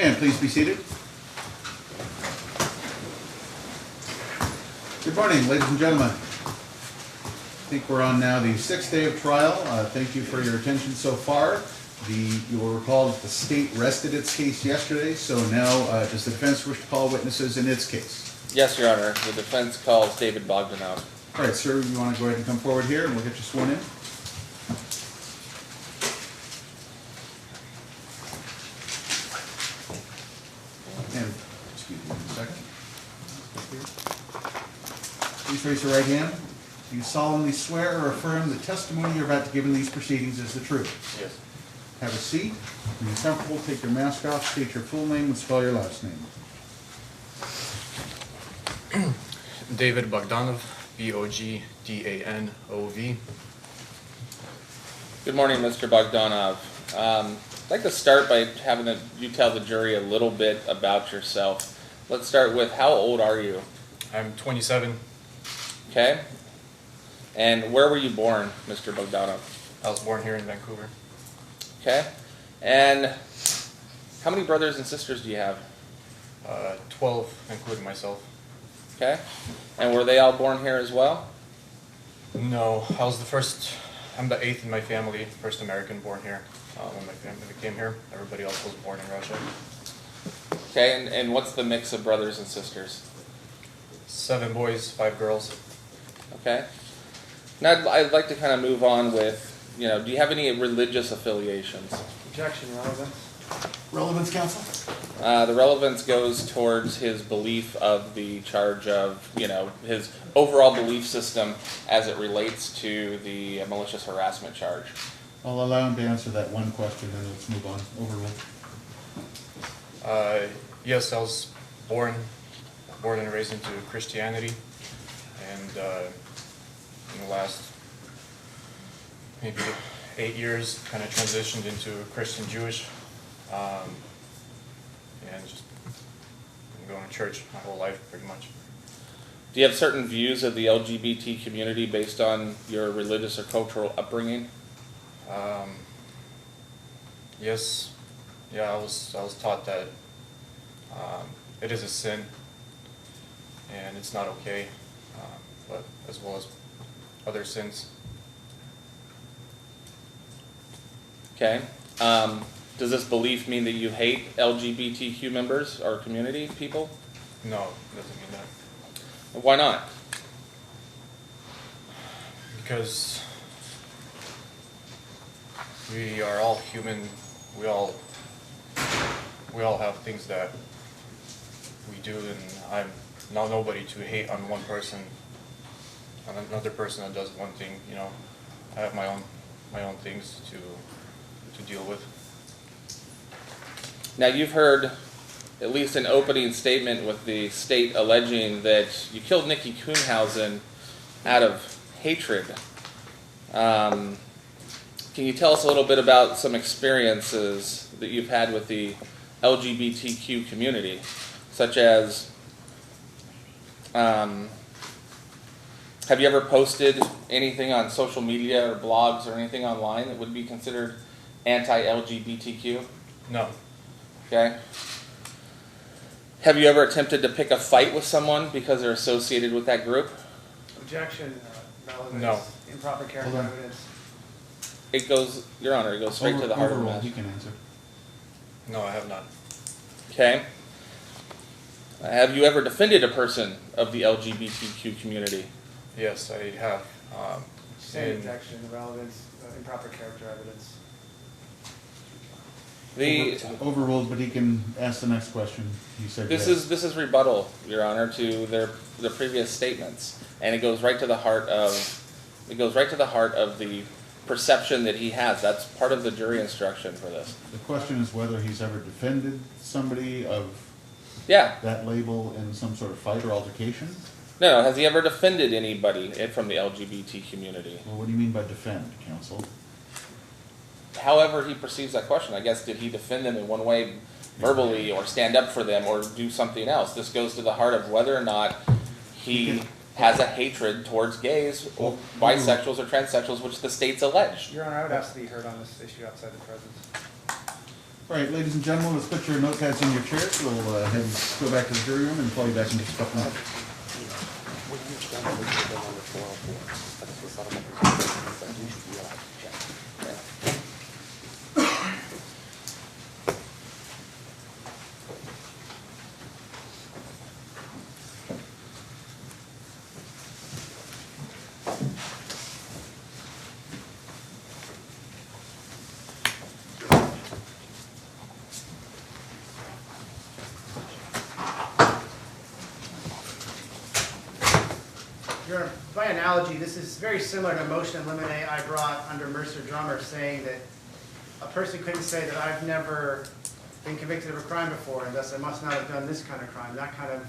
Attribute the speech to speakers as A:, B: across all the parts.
A: And please be seated. Good morning, ladies and gentlemen. I think we're on now the 6th day of trial. Thank you for your attention so far. You will recall that the state rested its case yesterday, so now does the defense wish to call witnesses in its case?
B: Yes, Your Honor. The defense calls David Bogdanov.
A: All right, sir, you want to go ahead and come forward here and we'll get you sworn in? And, excuse me a second. Please raise your right hand. Do you solemnly swear or affirm the testimony you're about to give in these proceedings is the truth?
B: Yes.
A: Have a seat. When you're comfortable, take your mask off, state your full name, and spell your last name.
C: David Bogdanov, B-O-G-D-A-N-O-V.
B: Good morning, Mr. Bogdanov. I'd like to start by having you tell the jury a little bit about yourself. Let's start with, how old are you?
C: I'm 27.
B: Okay. And where were you born, Mr. Bogdanov?
C: I was born here in Vancouver.
B: Okay. And how many brothers and sisters do you have?
C: 12, including myself.
B: Okay. And were they all born here as well?
C: No, I was the first. I'm the 8th in my family, first American born here. When my family came here, everybody else was born in Russia.
B: Okay. And what's the mix of brothers and sisters?
C: 7 boys, 5 girls.
B: Okay. Now I'd like to kind of move on with, do you have any religious affiliations?
D: Objection, relevance.
A: Relevance, counsel?
B: The relevance goes towards his belief of the charge of, his overall belief system as it relates to the malicious harassment charge.
A: I'll allow him to answer that one question and let's move on. Overruled.
C: Yes, I was born and raised into Christianity, and in the last maybe 8 years, kind of transitioned into Christian Jewish, and just been going to church my whole life, pretty much.
B: Do you have certain views of the LGBT community based on your religious or cultural upbringing?
C: Yes, yeah, I was taught that it is a sin, and it's not okay, but as well as other sins.
B: Okay. Does this belief mean that you hate LGBTQ members or community people?
C: No, it doesn't mean that.
B: Why not?
C: Because we are all human. We all have things that we do, and I'm not nobody to hate on one person, on another person that does one thing. I have my own things to deal with.
B: Now, you've heard at least an opening statement with the state alleging that you killed Nikki Kuhnhausen out of hatred. Can you tell us a little bit about some experiences that you've had with the LGBTQ community, such as, have you ever posted anything on social media or blogs or anything online that would be considered anti-LGBTQ?
C: No.
B: Okay. Have you ever attempted to pick a fight with someone because they're associated with that group?
D: Objection, relevance.
C: No.
D: Improper character evidence.
B: It goes, Your Honor, it goes straight to the heart of the
A: Overruled,
B: matter.
A: he can answer.
C: No, I have not.
B: Okay. Have you ever defended a person of the LGBTQ community?
C: Yes, I have.
D: Same objection, relevance, improper character evidence.
A: Overruled, but he can ask the next question. He said
B: This
A: yes.
B: is rebuttal, Your Honor, to the previous statements, and it goes right to the heart of the perception that he has. That's part of the jury instruction for this.
A: The question is whether he's ever defended somebody of
B: Yeah.
A: that label in some sort of fight or altercation.
B: No, has he ever defended anybody from the LGBT community?
A: Well, what do you mean by defend, counsel?
B: However he perceives that question, I guess, did he defend them in one way verbally or stand up for them or do something else? This goes to the heart of whether or not he has a hatred towards gays or bisexuals or transsexuals, which the state's alleged.
D: Your Honor, I would ask to be heard on this issue outside the presence.
A: All right, ladies and gentlemen, let's put your notepads in your chairs. We'll go back to the jury room and call you back in just a couple minutes.
D: By analogy, this is very similar to a motion in limine I brought under Mercer Drummer, saying that a person couldn't say that I've never been convicted of a crime before, and thus I must not have done this kind of crime. That kind of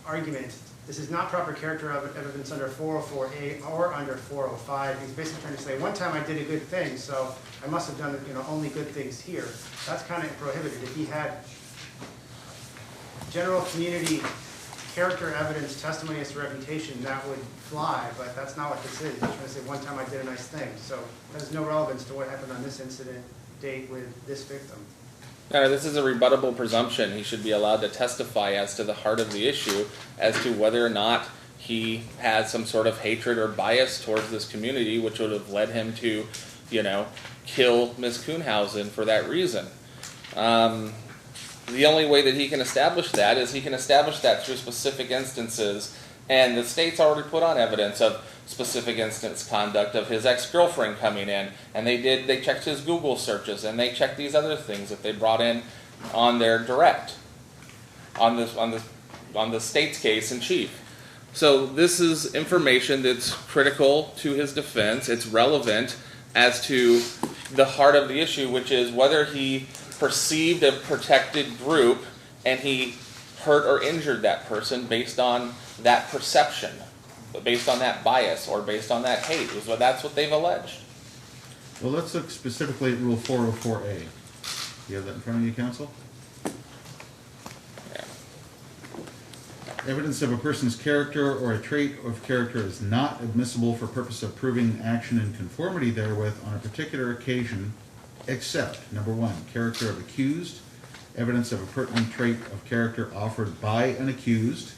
D: argument. This is not proper character evidence under 404A or under 405. He's basically trying to say, one time I did a good thing, so I must have done only good things here. That's kind of prohibited. If he had general community character evidence, testimony as to reputation, that would fly, but that's not what this is. He's trying to say, one time I did a nice thing. So that has no relevance to what happened on this incident date with this victim.
B: No, this is a rebuttable presumption. He should be allowed to testify as to the heart of the issue, as to whether or not he has some sort of hatred or bias towards this community, which would have led him to, kill Ms. Kuhnhausen for that reason. The only way that he can establish that is he can establish that through specific instances, and the state's already put on evidence of specific instance conduct of his ex-girlfriend coming in, and they checked his Google searches, and they checked these other things that they brought in on their direct, on the state's case in chief. So this is information that's critical to his defense. It's relevant as to the heart of the issue, which is whether he perceived a protected group and he hurt or injured that person based on that perception, based on that bias, or based on that hate. That's what they've alleged.
A: Well, let's look specifically at Rule 404A. You have that in front of you, counsel?
B: Yeah.
A: Evidence of a person's character or a trait of character is not admissible for purpose of proving action in conformity therewith on a particular occasion, except, number one, character of accused, evidence of a pertinent trait of character offered by an accused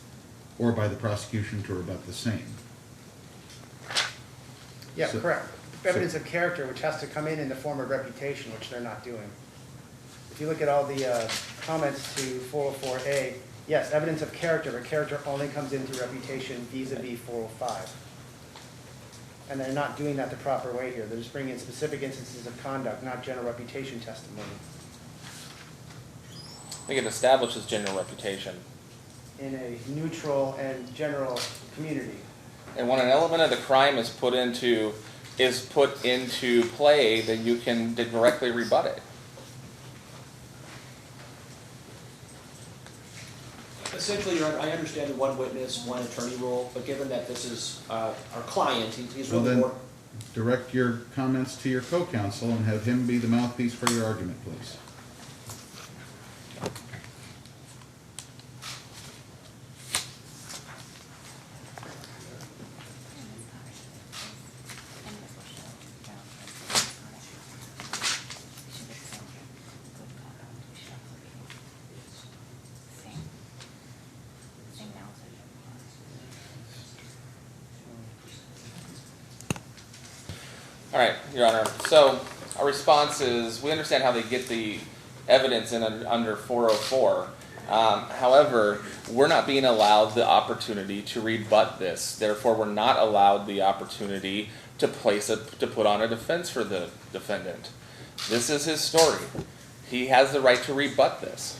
A: or by the prosecution to rebut the same.
D: Yeah,
A: So-
D: correct. Evidence of character, which has to come in the form of reputation, which they're not doing. If you look at all the comments to 404A, yes, evidence of character, but character only comes in through reputation vis-a-vis 405. And they're not doing that the proper way here. They're just bringing in specific instances of conduct, not general reputation testimony.
B: I think it establishes general reputation.
D: In a neutral and general community.
B: And when an element of the crime is put into play, then you can directly rebut it.
E: Essentially, Your Honor, I understand the one witness, one attorney rule, but given that this is our client, he's
A: Well,
E: really
A: then,
E: more...
A: direct your comments to your co-counsel and have him be the mouthpiece for your argument, please.
B: All right, Your Honor. So our response is we understand how they get the evidence in under 404. However, we're not being allowed the opportunity to rebut this. Therefore, we're not allowed the opportunity to put on a defense for the defendant. This is his story. He has the right to rebut this.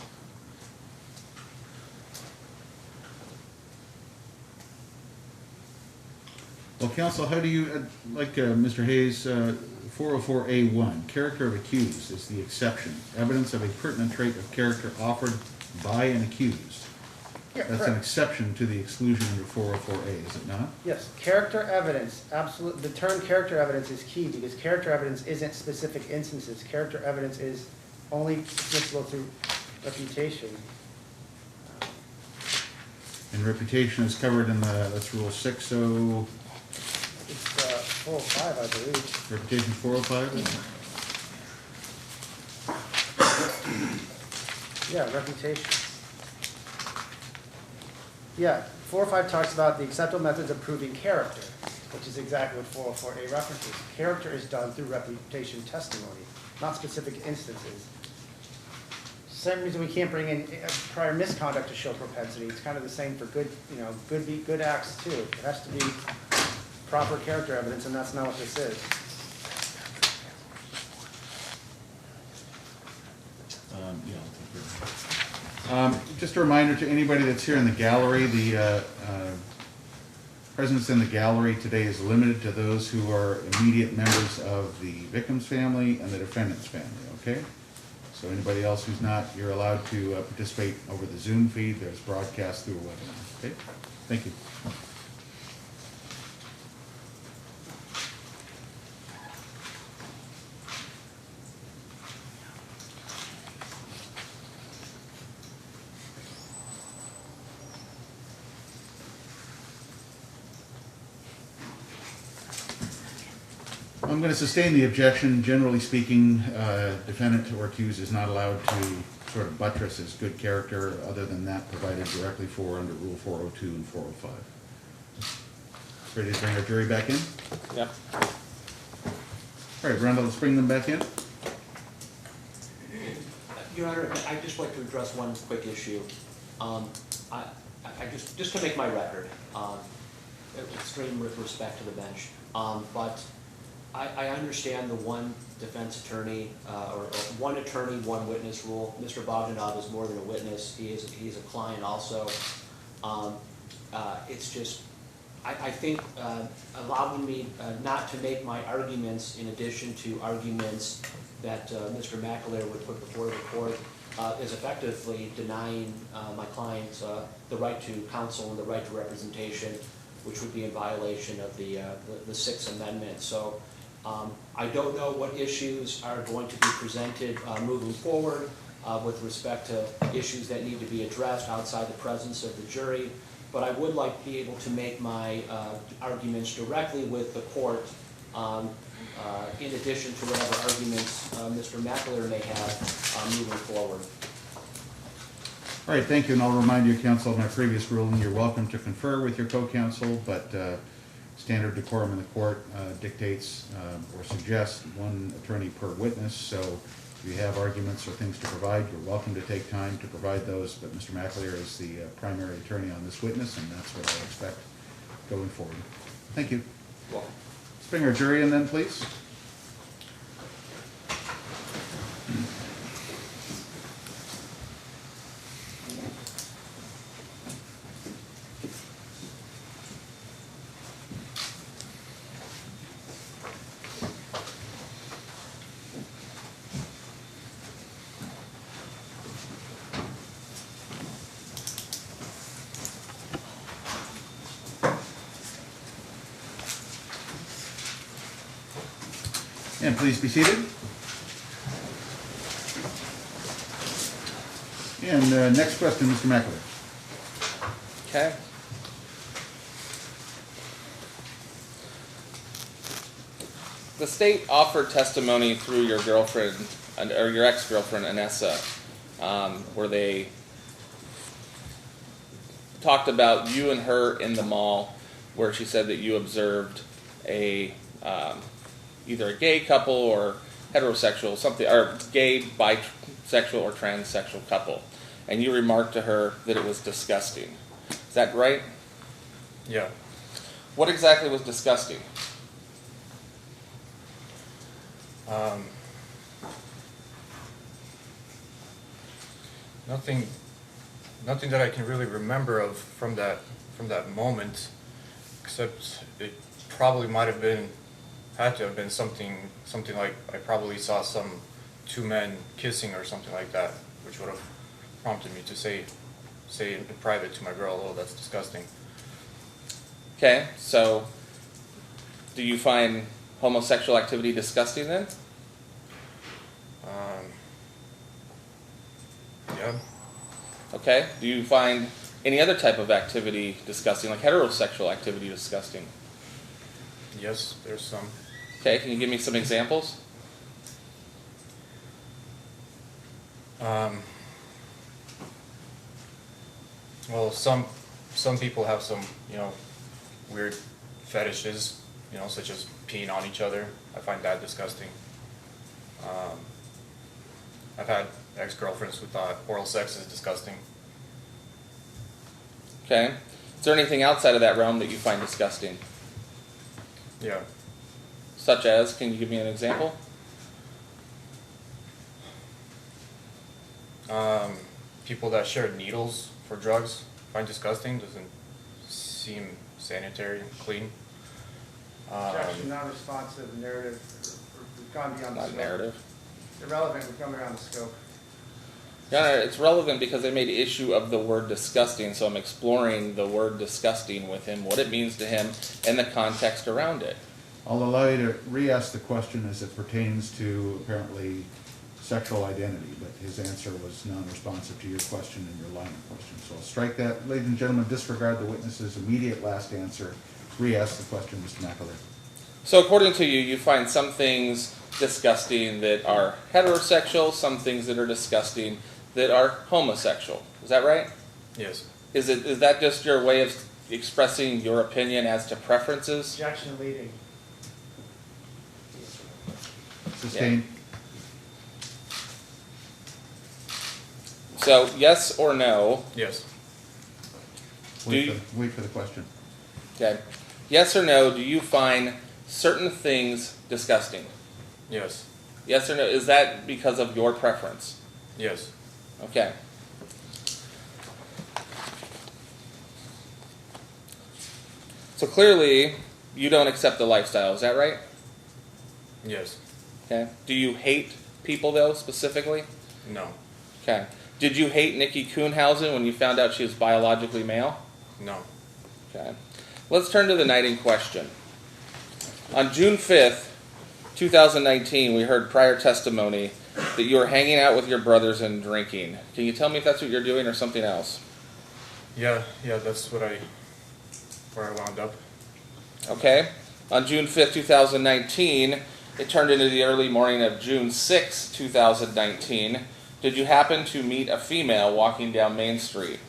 A: Well, counsel, how do you, like Mr. Hayes, 404A1, character of accused is the exception. Evidence of a pertinent trait of character offered by an accused.
D: Yeah,
A: That's
D: correct.
A: an exception to the exclusion under 404A, is it not?
D: Yes, character evidence, absolutely. The term character evidence is key because character evidence isn't specific instances. Character evidence is only admissible through reputation.
A: And reputation is covered in that's Rule 60,
D: It's 405, I believe.
A: reputation 405?
D: Yeah, reputation. Yeah, 405 talks about the acceptable methods of proving character, which is exactly what 404A references. Character is done through reputation testimony, not specific instances. Same reason we can't bring in prior misconduct to show propensity. It's kind of the same for good, good acts too. It has to be proper character evidence, and that's not what this is.
A: Just a reminder to anybody that's here in the gallery, the presence in the gallery today is limited to those who are immediate members of the victim's family and the defendant's family, okay? So anybody else who's not, you're allowed to participate over the Zoom feed. There's broadcast through a webinar, okay? Thank you. I'm going to sustain the objection. Generally speaking, defendant or accused is not allowed to sort of buttress his good character other than that provided directly for under Rule 402 and 405. Ready to bring our jury back in?
B: Yep.
A: All right, Brenda, let's bring them back in.
E: Your Honor, I'd just like to address one quick issue. I just to make my record, extreme with respect to the bench, but I understand the one defense attorney, or one attorney, one witness rule. Mr. Bogdanov is more than a witness. He's a client also. It's just, I think allowing me not to make my arguments in addition to arguments that Mr. McAleer would put before the court is effectively denying my client the right to counsel and the right to representation, which would be in violation of the Sixth Amendment. So I don't know what issues are going to be presented moving forward with respect to issues that need to be addressed outside the presence of the jury, but I would like to be able to make my arguments directly with the court in addition to whatever arguments Mr. McAleer may have moving forward.
A: All right, thank you, and I'll remind you, counsel, of my previous ruling. You're welcome to confer with your co-counsel, but standard decorum in the court dictates or suggests one attorney per witness. So if you have arguments or things to provide, you're welcome to take time to provide those. But Mr. McAleer is the primary attorney on this witness, and that's what I expect going forward. Thank you.
B: Welcome.
A: Let's bring our jury in then, please. And please be seated. And next question, Mr. McAleer.
B: Okay. The state offered testimony through your girlfriend, or your ex-girlfriend, Anessa, where they talked about you and her in the mall, where she said that you observed a either a gay couple or heterosexual, something, or gay, bisexual, or transsexual couple, and you remarked to her that it was disgusting. Is that right?
C: Yeah.
B: What exactly was disgusting?
C: Nothing that I can really remember of from that moment, except it probably had to have been something like I probably saw two men kissing or something like that, which would have prompted me to say in private to my girl, "Oh, that's disgusting."
B: Okay, so do you find homosexual activity disgusting then?
C: Yeah.
B: Okay, do you find any other type of activity disgusting, like heterosexual activity disgusting?
C: Yes, there's some.
B: Okay, can you give me some examples?
C: Well, some people have some, you know, weird fetishes, you know, such as peeing on each other. I find that disgusting. I've had ex-girlfriends who thought oral sex is disgusting.
B: Okay. Is there anything outside of that realm that you find disgusting?
C: Yeah.
B: Such as, can you give me an example?
C: People that share needles for drugs, find disgusting. Doesn't seem sanitary and clean.
D: Objection, non-responsive, narrative, we've gone beyond the
B: Not
D: scope.
B: narrative.
D: Irrelevant, we've gone around the scope.
B: Your Honor, it's relevant because they made issue of the word disgusting, so I'm exploring the word disgusting with him, what it means to him, and the context around it.
A: I'll allow you to re-ask the question as it pertains to apparently sexual identity, but his answer was non-responsive to your question and your line of question. So I'll strike that. Ladies and gentlemen, disregard the witness's immediate last answer. Re-ask the question, Mr. McAleer.
B: So according to you, you find some things disgusting that are heterosexual, some things that are disgusting that are homosexual. Is that right?
C: Yes.
B: Is that just your way of expressing your opinion as to preferences?
D: Objection leading.
A: Sustained.
B: So yes or no?
C: Yes.
A: Wait for the question.
B: Okay. Yes or no, do you find certain things disgusting?
C: Yes.
B: Yes or no? Is that because of your preference?
C: Yes.
B: Okay. So clearly, you don't accept the lifestyle, is that right?
C: Yes.
B: Okay. Do you hate people, though, specifically?
C: No.
B: Okay. Did you hate Nikki Kuhnhausen when you found out she was biologically male?
C: No.
B: Okay. Let's turn to the night in question. On June 5th, 2019, we heard prior testimony that you were hanging out with your brothers and drinking. Can you tell me if that's what you're doing or something else?
C: Yeah, that's where I wound up.
B: Okay. On June 5th, 2019, it turned into the early morning of June 6th, 2019. Did you happen to meet a female walking down Main Street?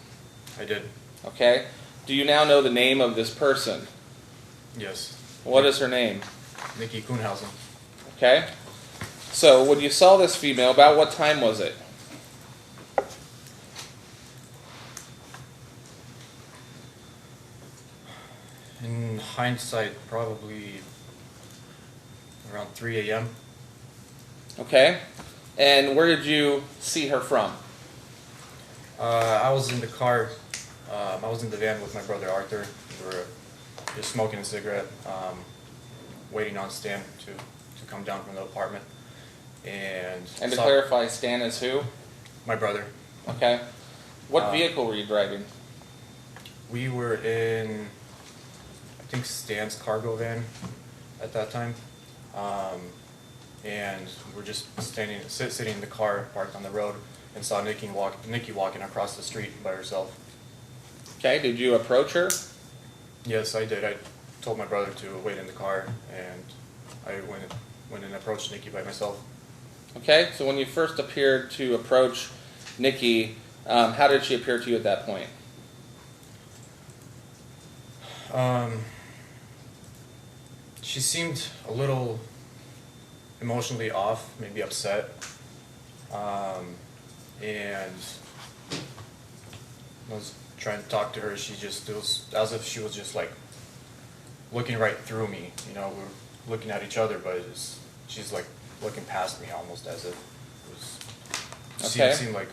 C: I did.
B: Okay. Do you now know the name of this person?
C: Yes.
B: What is her name?
C: Nikki Kuhnhausen.
B: Okay. So when you saw this female, about what time was it?
C: In hindsight, probably around 3 a.m.
B: Okay. And where did you see her from?
C: I was in the car. I was in the van with my brother Arthur. We were just smoking a cigarette, waiting on Stan to come down from the apartment. And
B: To clarify, Stan is who?
C: my brother.
B: Okay. What vehicle were you driving?
C: We were in, I think, Stan's cargo van at that time. And we're just sitting in the car parked on the road and saw Nikki walking across the street by herself.
B: Okay. Did you approach her?
C: Yes, I did. I told my brother to wait in the car, and I went and approached Nikki by myself.
B: Okay. So when you first appeared to approach Nikki, how did she appear to you at that point?
C: She seemed a little emotionally off, maybe upset, and I was trying to talk to her. It was as if she was just like looking right through me. You know, we're looking at each other, but she's like looking past me almost as if it was.
B: Okay.
C: Seemed like.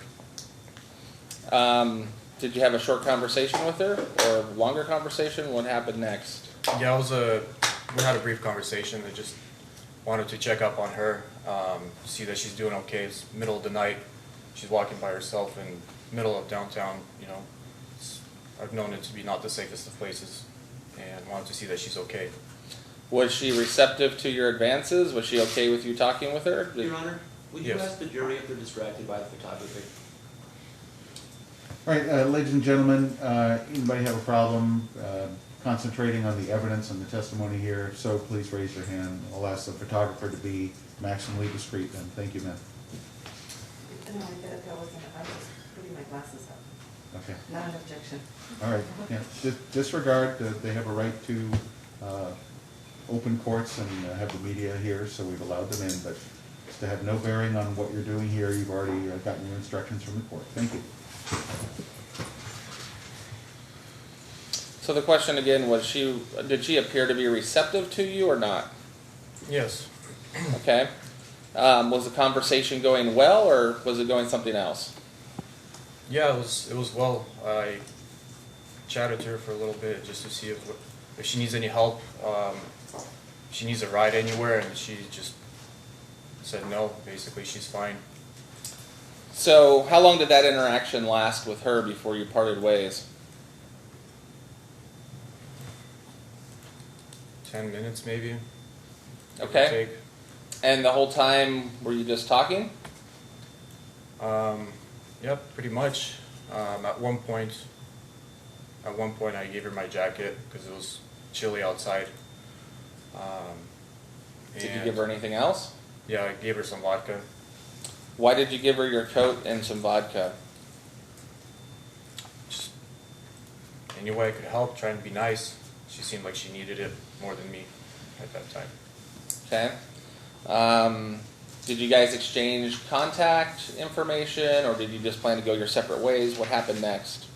B: Did you have a short conversation with her or a longer conversation? What happened next?
C: Yeah, we had a brief conversation. I just wanted to check up on her, see that she's doing okay. It's middle of the night. She's walking by herself in middle of downtown. You know, I've known it to be not the safest of places, and wanted to see that she's okay.
B: Was she receptive to your advances? Was she okay with you talking with her?
E: Your Honor, would you
C: Yes.
E: ask the jury if they're distracted by the photography?
A: All right, ladies and gentlemen, anybody have a problem concentrating on the evidence and the testimony here? If so, please raise your hand. I'll ask the photographer to be maximally discreet then. Thank you, ma'am.
F: No, I wasn't. I was just putting my glasses up.
A: Okay,
F: Not an objection.
A: all right, yeah, disregard, they have a right to open courts and have the media here, so we've allowed them in, but to have no bearing on what you're doing here, you've already gotten your instructions from the court. Thank you.
B: So the question again was, did she appear to be receptive to you or not?
C: Yes.
B: Okay. Was the conversation going well, or was it going something else?
C: Yeah, it was well. I chatted to her for a little bit just to see if she needs any help. If she needs a ride anywhere, and she just said no. Basically, she's fine.
B: So how long did that interaction last with her before you parted ways?
C: 10 minutes maybe. give or
B: Okay.
C: take.
B: And the whole time, were you just talking?
C: Yep, pretty much. At one point, I gave her my jacket because it was chilly outside.
B: Did you
C: and-
B: give her anything else?
C: Yeah, I gave her some vodka.
B: Why did you give her your coat and some vodka?
C: Just any way I could help, trying to be nice. She seemed like she needed it more than me at that time.
B: Okay. Did you guys exchange contact information, or did you just plan to go your separate ways? What happened next?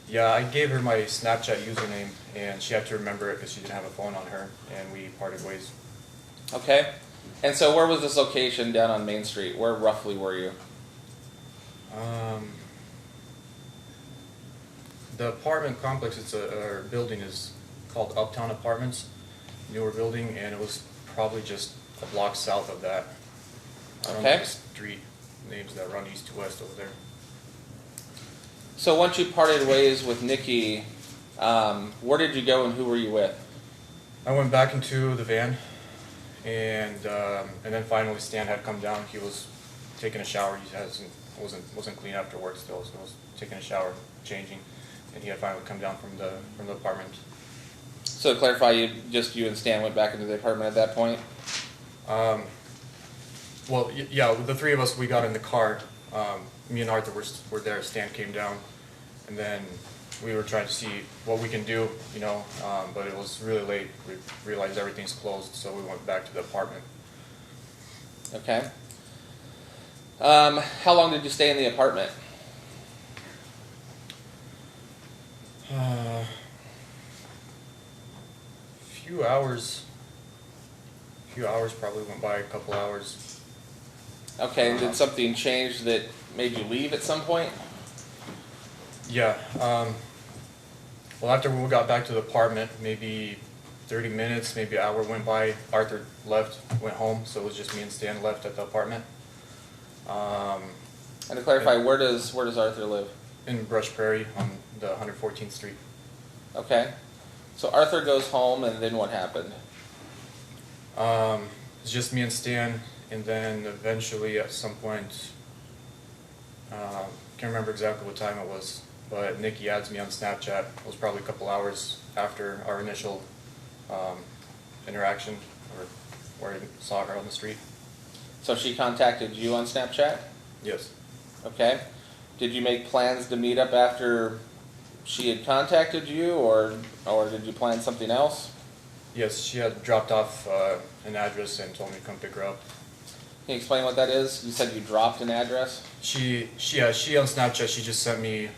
C: Yeah, I gave her my Snapchat username, and she had to remember it because she didn't have a phone on her, and we parted ways.
B: Okay. And so where was this location down on Main Street? Where roughly were you?
C: The apartment complex, or building is called Uptown Apartments, newer building, and it was probably just a block south of that. I don't know
B: Okay.
C: the street names that run east to west over there.
B: So once you parted ways with Nikki, where did you go and who were you with?
C: I went back into the van, and then finally Stan had come down. He was taking a shower. He wasn't clean after work still, so he was taking a shower, changing, and he had finally come down from the apartment.
B: So to clarify, you and Stan went back into the apartment at that point?
C: Well, yeah, the three of us, we got in the car. Me and Arthur were there. Stan came down, and then we were trying to see what we can do, but it was really late. We realized everything's closed, so we went back to the apartment.
B: Okay. How long did you stay in the apartment?
C: Few hours probably went by, a couple hours.
B: Okay, and did something change that made you leave at some point?
C: Yeah, well, after we got back to the apartment, maybe 30 minutes, maybe an hour went by. Arthur left, went home, so it was just me and Stan left at the apartment.
B: And to clarify, where does Arthur live?
C: In Brush Prairie on the 114th Street.
B: Okay. So Arthur goes home, and then what happened?
C: It's just me and Stan, and then eventually at some point, can't remember exactly what time it was, but Nikki adds me on Snapchat. It was probably a couple hours after our initial interaction, or where I saw her on the street.
B: So she contacted you on Snapchat?
C: Yes.
B: Okay. Did you make plans to meet up after she had contacted you, or did you plan something else?
C: Yes, she had dropped off an address and told me to come pick her up.
B: Can you explain what that is? You said you dropped an address?
C: She on Snapchat, she just sent me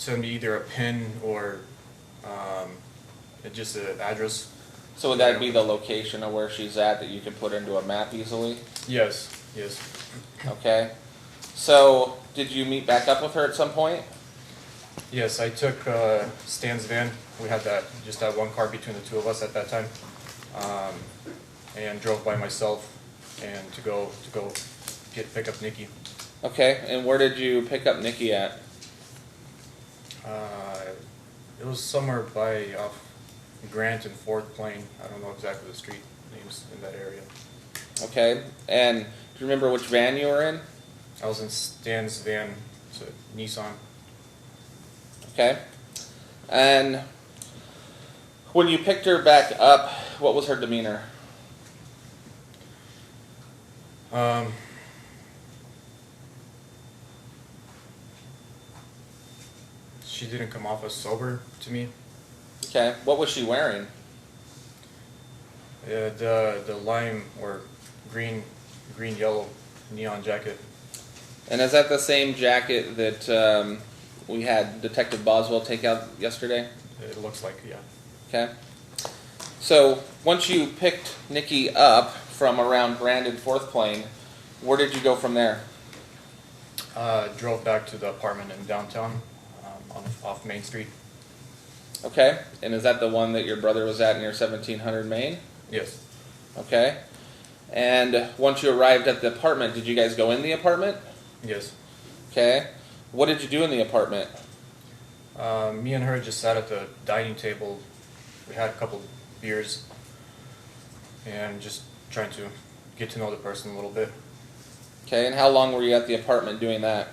C: either a pin or just an address.
B: So would that be the location of where she's at that you can put into a map easily?
C: Yes.
B: Okay. So did you meet back up with her at some point?
C: Yes, I took Stan's van. We had just that one car between the two of us at that time, and drove by myself and to go pick up Nikki.
B: Okay. And where did you pick up Nikki at?
C: It was somewhere by off Grant and 4th Plain. I don't know exactly the street names in that area.
B: Okay. And do you remember which van you were in?
C: I was in Stan's van. It's a Nissan.
B: Okay. And when you picked her back up, what was her demeanor?
C: she didn't come off as sober to me.
B: Okay. What was she wearing?
C: The lime or green yellow neon jacket.
B: And is that the same jacket that we had Detective Boswell take out yesterday?
C: It looks like, yeah.
B: Okay. So once you picked Nikki up from around Brandon Fourth Plain, where did you go from there?
C: Drove back to the apartment in downtown, off Main Street.
B: Okay. And is that the one that your brother was at near 1700 Main?
C: Yes.
B: Okay. And once you arrived at the apartment, did you guys go in the apartment?
C: Yes.
B: Okay. What did you do in the apartment?
C: Me and her just sat at the dining table. We had a couple beers and just trying to get to know the person a little bit.
B: Okay. And how long were you at the apartment doing that?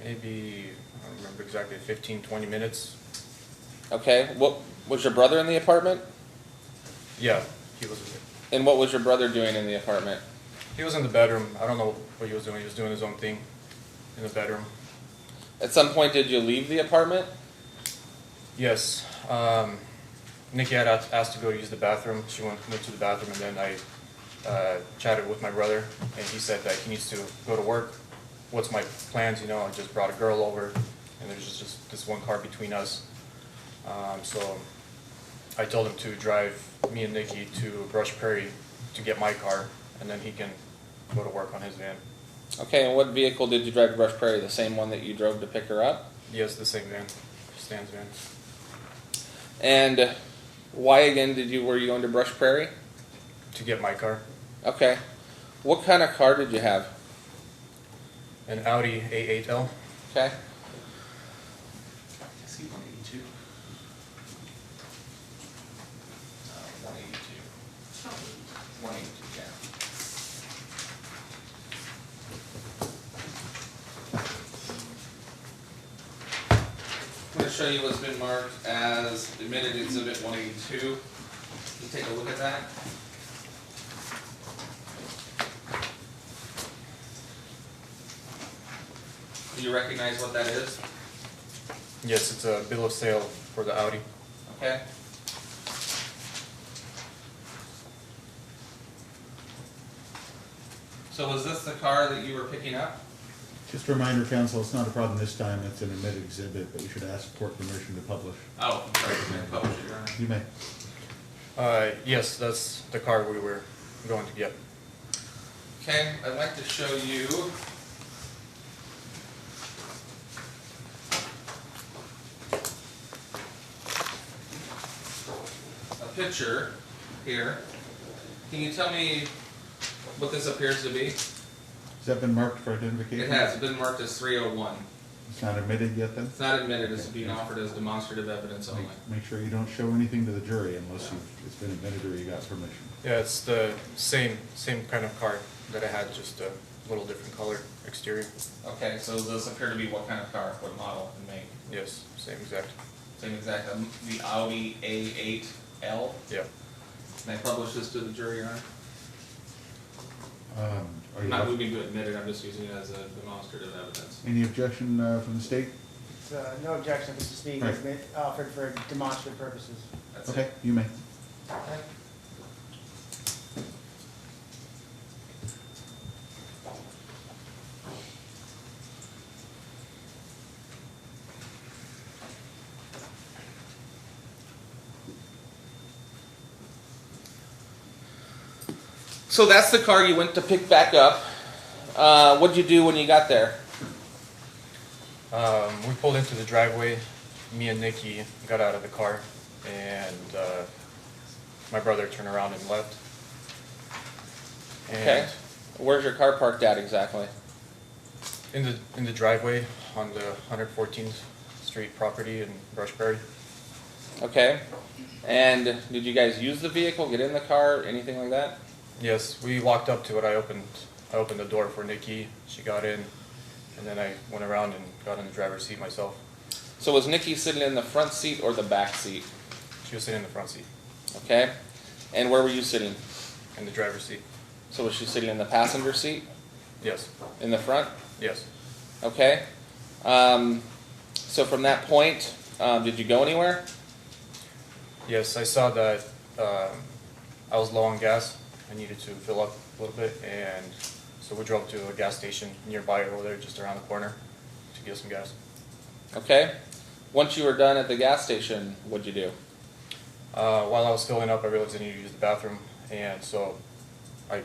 C: Maybe, I don't remember exactly, 15-20 minutes.
B: Okay. What was your brother in the apartment?
C: Yeah, he was.
B: And what was your brother doing in the apartment?
C: He was in the bedroom. I don't know what he was doing. He was doing his own thing in the bedroom.
B: At some point, did you leave the apartment?
C: Yes. Nikki had asked to go use the bathroom. She went to the bathroom, and then I chatted with my brother, and he said that he needs to go to work. What's my plans? You know, I just brought a girl over, and there's just this one car between us. So I told him to drive me and Nikki to Brush Prairie to get my car, and then he can go to work on his van.
B: Okay, and what vehicle did you drive to Brush Prairie? The same one that you drove to pick her up?
C: Yes, the same van, Stan's van.
B: And why again were you going to Brush Prairie?
C: To get my car.
B: Okay. What kind of car did you have?
C: An Audi A8L.
B: Okay.
F: Is he 182? 182. 182, yeah.
B: I'm going to show you what's been marked as admitted exhibit 182. Can you take a look at that? Do you recognize what that is?
C: Yes, it's a bill of sale for the Audi.
B: Okay. So was this the car that you were picking up?
A: Just a reminder, counsel, it's not a problem this time, it's an admitted exhibit, but you should ask court permission to publish.
B: Oh, I'm sorry, you're going to publish it, Your Honor.
A: You may.
C: Yes, that's the car we were going to get.
B: Okay, I'd like to show you a picture here. Can you tell me what this appears to be?
A: Has that been marked for identification?
B: It has. It's been marked as 301.
A: It's not admitted yet then?
B: It's not admitted. It's being offered as demonstrative evidence only.
A: Make sure you don't show anything to the jury unless it's been admitted or you got permission.
C: Yeah, it's the same kind of car that I had, just a little different color exterior.
B: Okay, so those appear to be what kind of car? What model and make?
C: Yes, same exact.
B: Same exact. The Audi A8L.
C: Yeah.
B: Can I publish this to the jury, Your Honor?
A: Are
B: I'm
A: you
B: not moving to admit it, I'm just using it as a demonstrative evidence.
A: Any objection from the state?
D: No objection, this is being
A: Right.
D: offered for demonstrative purposes.
B: That's
A: Okay,
B: it.
A: you may.
B: Okay. So that's the car you went to pick back up. What did you do when you got there?
C: We pulled into the driveway. Me and Nikki got out of the car, and my brother turned around and left. And
B: Okay. Where's your car parked at exactly?
C: in the driveway on the 114th Street property in Brush Prairie.
B: Okay. And did you guys use the vehicle, get in the car, anything like that?
C: Yes, we walked up to it. I opened the door for Nikki. She got in, and then I went around and got in the driver's seat myself.
B: So was Nikki sitting in the front seat or the back seat?
C: She was sitting in the front seat,
B: Okay. And where were you sitting?
C: in the driver's seat.
B: So was she sitting in the passenger seat?
C: Yes,
B: In the front?
C: yes.
B: Okay. So from that point, did you go anywhere?
C: Yes, I saw that I was low on gas. I needed to fill up a little bit, and so we drove to a gas station nearby over there, just around the corner, to get some gas.
B: Okay. Once you were done at the gas station, what'd you do?
C: While I was filling up, I realized I needed to use the bathroom, and so I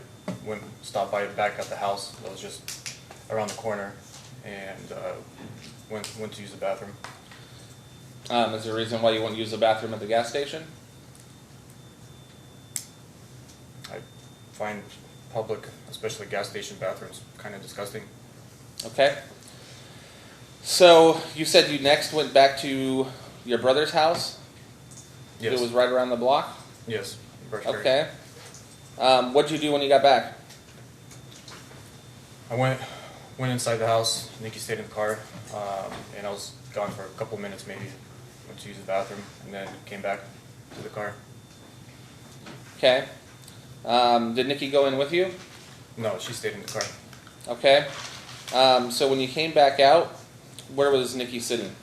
C: stopped by back at the house that was just around the corner, and went to use the bathroom.
B: Is there a reason why you wouldn't use the bathroom at the gas station?
C: I find public, especially gas station bathrooms, kind of disgusting.
B: Okay. So you said you next went back to your brother's house?
C: Yes.
B: It was right around the block?
C: Yes. Berkshire.
B: Okay. What'd you do when you got back?
C: I went inside the house. Nikki stayed in the car, and I was gone for a couple minutes maybe. Went to use the bathroom, and then came back to the car.
B: Okay. Did Nikki go in with you?
C: No, she stayed in the car.
B: Okay. So when you came back out, where was Nikki sitting?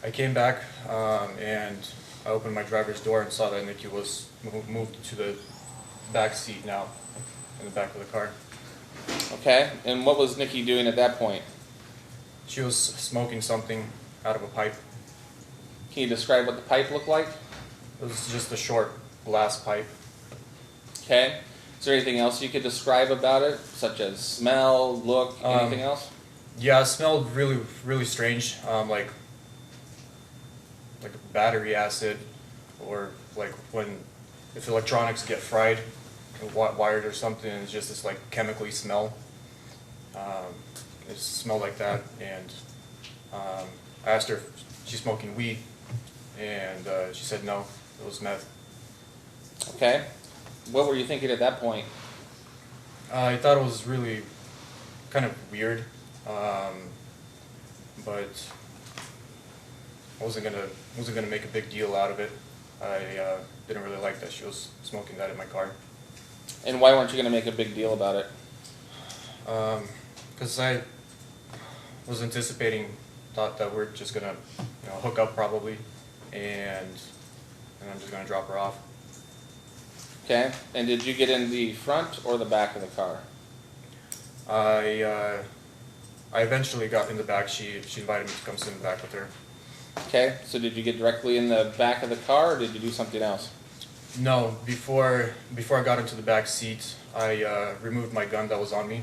C: I came back, and I opened my driver's door and saw that Nikki was moved to the back seat now, in the back of the car.
B: Okay. And what was Nikki doing at that point?
C: She was smoking something out of a pipe.
B: Can you describe what the pipe looked like?
C: It was just a short glass pipe.
B: Okay. Is there anything else you could describe about it, such as smell, look, anything else?
C: Yeah, it smelled really, really strange, like battery acid, or like if electronics get fried, wired or something, it's just this like chemically smell. It smelled like that, and I asked her if she's smoking weed, and she said no, it was meth.
B: Okay. What were you thinking at that point?
C: I thought it was really kind of weird, but I wasn't gonna make a big deal out of it. I didn't really like that she was smoking that in my car.
B: And why weren't you going to make a big deal about it?
C: Because I was thought that we're just gonna hook up probably, and I'm just gonna drop her off.
B: Okay. And did you get in the front or the back of the car?
C: I eventually got in the back. She invited me to come sit in the back with her.
B: Okay. So did you get directly in the back of the car, or did you do something else?
C: No, before I got into the back seat, I removed my gun that was on me.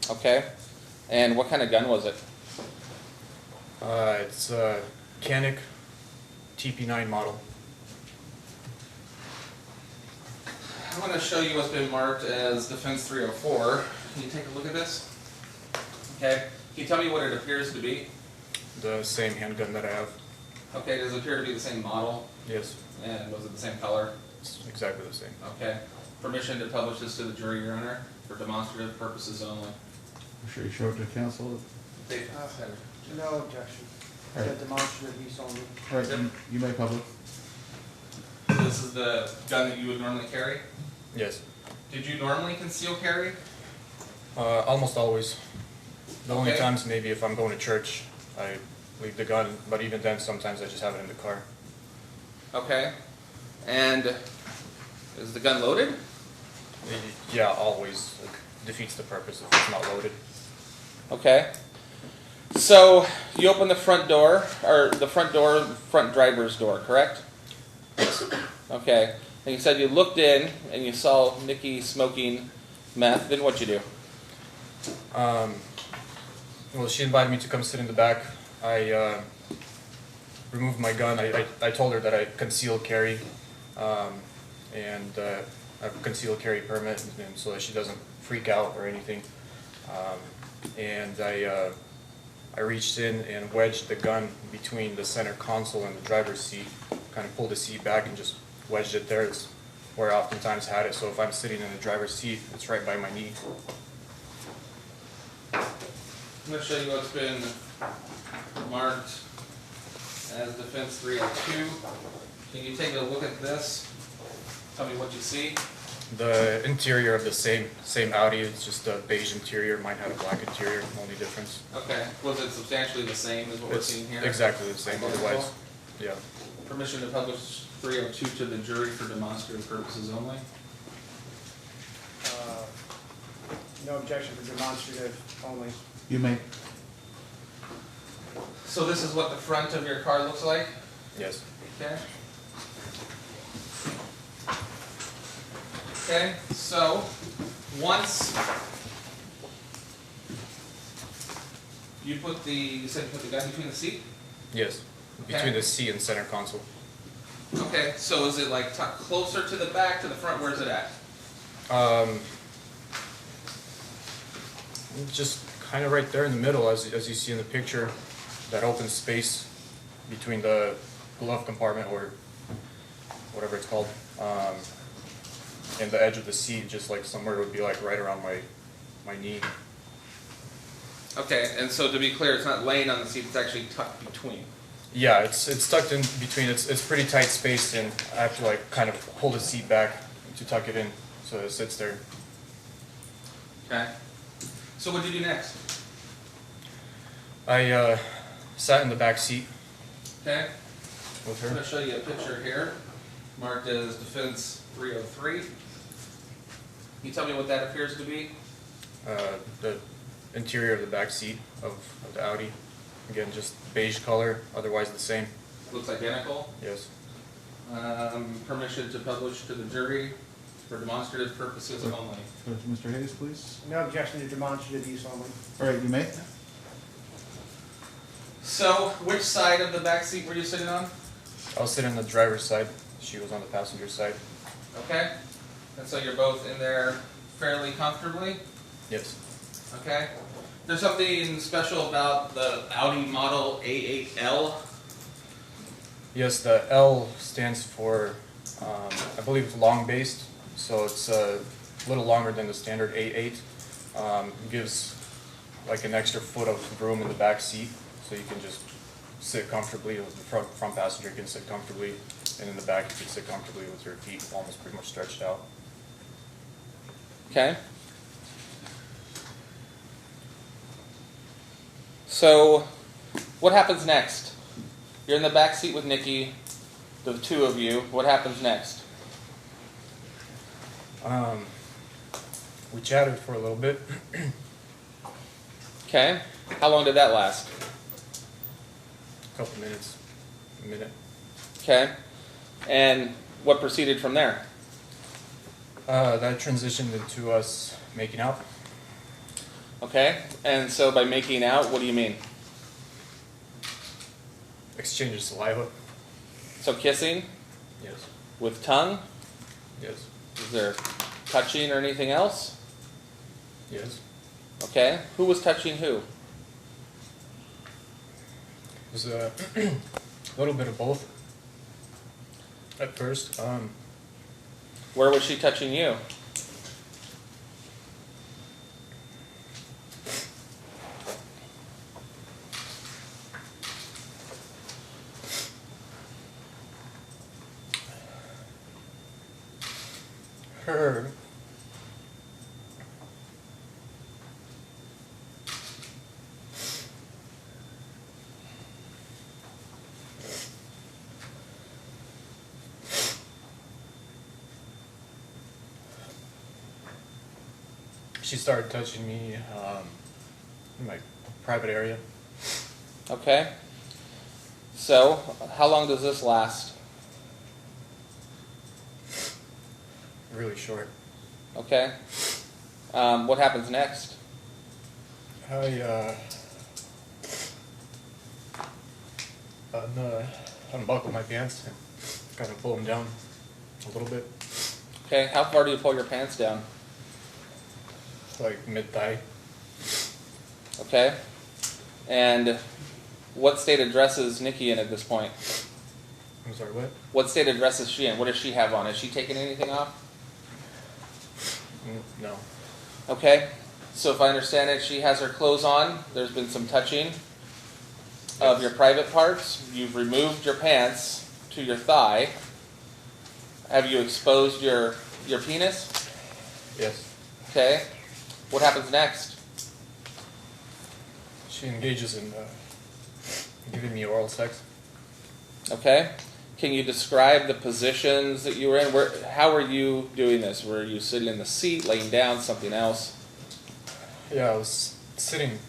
B: Okay. And what kind of gun was it?
C: It's a Canik TP9 model.
B: I'm going to show you what's been marked as Defense 304. Can you take a look at this? Okay. Can you tell me what it appears to be?
C: The same handgun that I have.
B: Okay. Does it appear to be the same model?
C: Yes,
B: And was it the same color?
C: it's exactly the same.
B: Okay. Permission to publish this to the jury, Your Honor, for demonstrative purposes only.
A: I'm sure you show it to counsel.
D: No objection.
A: All right.
D: The demonstrative use only.
A: All right, you may publish.
B: So this is the gun that you would normally carry?
C: Yes,
B: Did you normally conceal carry?
C: almost always. The only
B: Okay.
C: times maybe if I'm going to church, I leave the gun, but even then sometimes I just have it in the car.
B: Okay. And is the gun loaded?
C: Yeah, always. It defeats the purpose if it's not loaded.
B: Okay. So you open the front door, or the front driver's door, correct? Okay. And you said you looked in and you saw Nikki smoking meth. Then what'd you do?
C: Well, she invited me to come sit in the back. I removed my gun. I told her that I concealed carry, and I have a concealed carry permit, and so that she doesn't freak out or anything. And I reached in and wedged the gun between the center console and the driver's seat, kind of pulled the seat back and just wedged it there. It's where I oftentimes had it, so if I'm sitting in the driver's seat, it's right by my knee.
B: I'm going to show you what's been marked as Defense 302. Can you take a look at this? Tell me what you see.
C: The interior of the same Audi, it's just a beige interior, mine had a black interior, only difference.
B: Okay, was it substantially the same as what we're
C: It's
B: seeing here?
C: exactly the same,
B: Identical?
C: otherwise, yeah.
B: Permission to publish 302 to the jury for demonstrative purposes only?
D: No objection for demonstrative only.
A: You may.
B: So this is what the front of your car looks like?
C: Yes.
B: Okay. Okay, so once you put the, you said you put the gun between the seat?
C: Yes.
B: Okay.
C: Between the seat and center console.
B: Okay, so is it like tucked closer to the back, to the front? Where's it at?
C: Just kind of right there in the middle, as you see in the picture, that open space between the glove compartment or whatever it's called, and the edge of the seat, just like somewhere it would be like right around my knee.
B: Okay, and so to be clear, it's not laying on the seat, it's actually tucked between.
C: Yeah, it's tucked in between. It's pretty tight spaced, and I have to like kind of pull the seat back to tuck it in so it sits there.
B: Okay. So what did you do next?
C: I sat in the back seat
B: Okay.
C: with
B: I'm going
C: her.
B: to show you a picture here, marked as Defense 303. Can you tell me what that appears to be?
C: The interior of the back seat of the Audi. Again, just beige color, otherwise the same.
B: Looks identical.
C: Yes.
B: Permission to publish to the jury for demonstrative purposes only.
A: Mr. Hayes, please.
D: No objection to demonstrative use only.
A: All right, you may.
B: So, which side of the back seat were you sitting on?
C: I was sitting on the driver's side. She was on the passenger side.
B: Okay. And so you're both in there fairly comfortably?
C: Yes.
B: Okay. There's something special about the Audi model A8L.
C: Yes, the L stands for, I believe it's long based, so it's a little longer than the standard A8. It gives like an extra foot of room in the back seat, so you can just sit comfortably. The front passenger can sit comfortably, and in the back you can sit comfortably with your feet almost pretty much stretched out.
B: Okay. So, what happens next? You're in the back seat with Nikki, the two of you. What happens next?
C: We chatted for a little bit.
B: Okay. How long did that last?
C: A couple minutes, a minute.
B: Okay. And what proceeded from there?
C: That transitioned into us making out.
B: Okay. And so by making out, what do you mean?
C: Exchange of saliva.
B: So kissing
C: Yes.
B: with tongue?
C: Yes.
B: Is there touching or anything else?
C: Yes.
B: Okay. Who was touching who?
C: It was a little bit of both. At first,
B: Where was she touching you?
C: her. She started touching me in my private area.
B: Okay. So, how long does this last?
C: Really short.
B: Okay. What happens next?
C: I unbuckled my pants and kind of pulled them down a little bit,
B: Okay, how far do you pull your pants down?
C: like mid-thigh.
B: Okay. And what state of dress is Nikki in at this point?
C: I'm sorry, what?
B: What state of dress is she in? What does she have on? Is she taking anything off?
C: No.
B: Okay. So if I understand it, she has her clothes on. There's been some touching of your private parts. You've removed your pants to your thigh. Have you exposed your penis?
C: Yes.
B: Okay. What happens next?
C: She engages in giving me oral sex.
B: Okay. Can you describe the positions that you were in? How were you doing this? Were you sitting in the seat, laying down, something else?
C: Yeah, I was sitting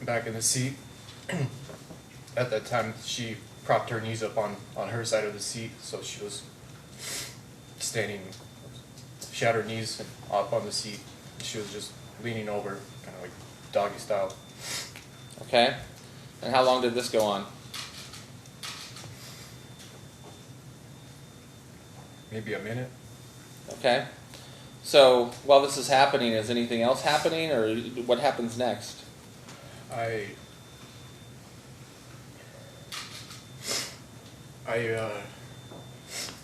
C: back in the seat. At that time, she propped her knees up on her side of the seat, so she was standing. She had her knees up on the seat. She was just leaning over, kind of like doggy style.
B: Okay. And how long did this go on?
C: Maybe a minute.
B: Okay. So while this is happening, is anything else happening, or what happens next?
C: I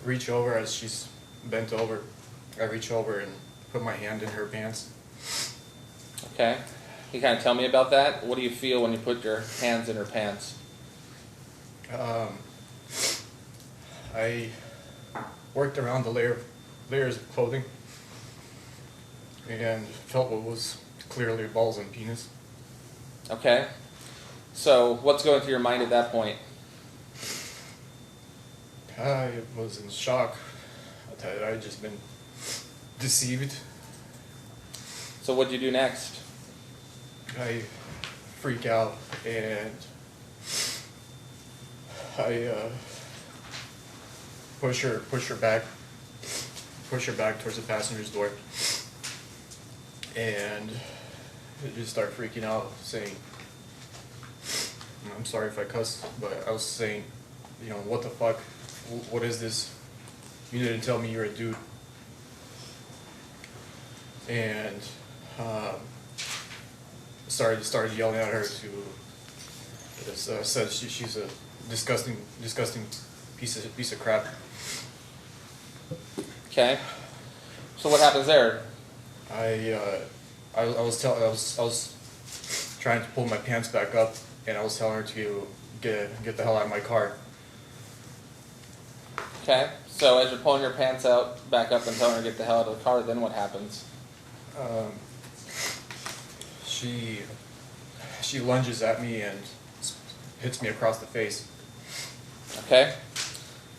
C: reach over as she's bent over. I reach over and put my hand in her pants.
B: Okay. Can you kind of tell me about that? What do you feel when you put your hands in her pants?
C: I worked around the layers of clothing and felt what was clearly balls and penis.
B: Okay. So what's going through your mind at that point?
C: I was in shock. I had just been deceived.
B: So what'd you do next?
C: I freak out and I push her back towards the passenger's door, and I just start freaking out, saying, I'm sorry if I cuss, but I was saying, what the fuck, what is this? You didn't tell me you're a dude. And started yelling at her to said she's a disgusting piece of crap.
B: Okay. So what happens there?
C: I was trying to pull my pants back up, and I was telling her to get the hell out of my car.
B: Okay. So as you're pulling your pants back up and telling her to get the hell out of the car, then what happens?
C: She lunges at me and hits me across the face.
B: Okay.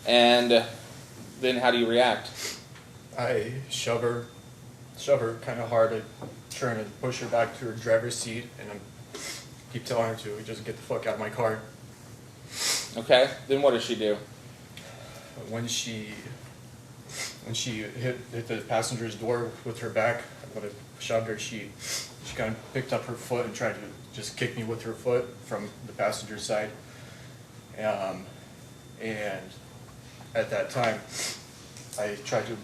B: And then how do you react?
C: I shove her kind of hard. I turn and push her back to her driver's seat, and I keep telling her to just get the fuck out of my car.
B: Okay. Then what does she do?
C: When she hit the passenger's door with her back, when I shoved her, she kind of picked up her foot and tried to just kick me with her foot from the passenger side. And at that time, I tried to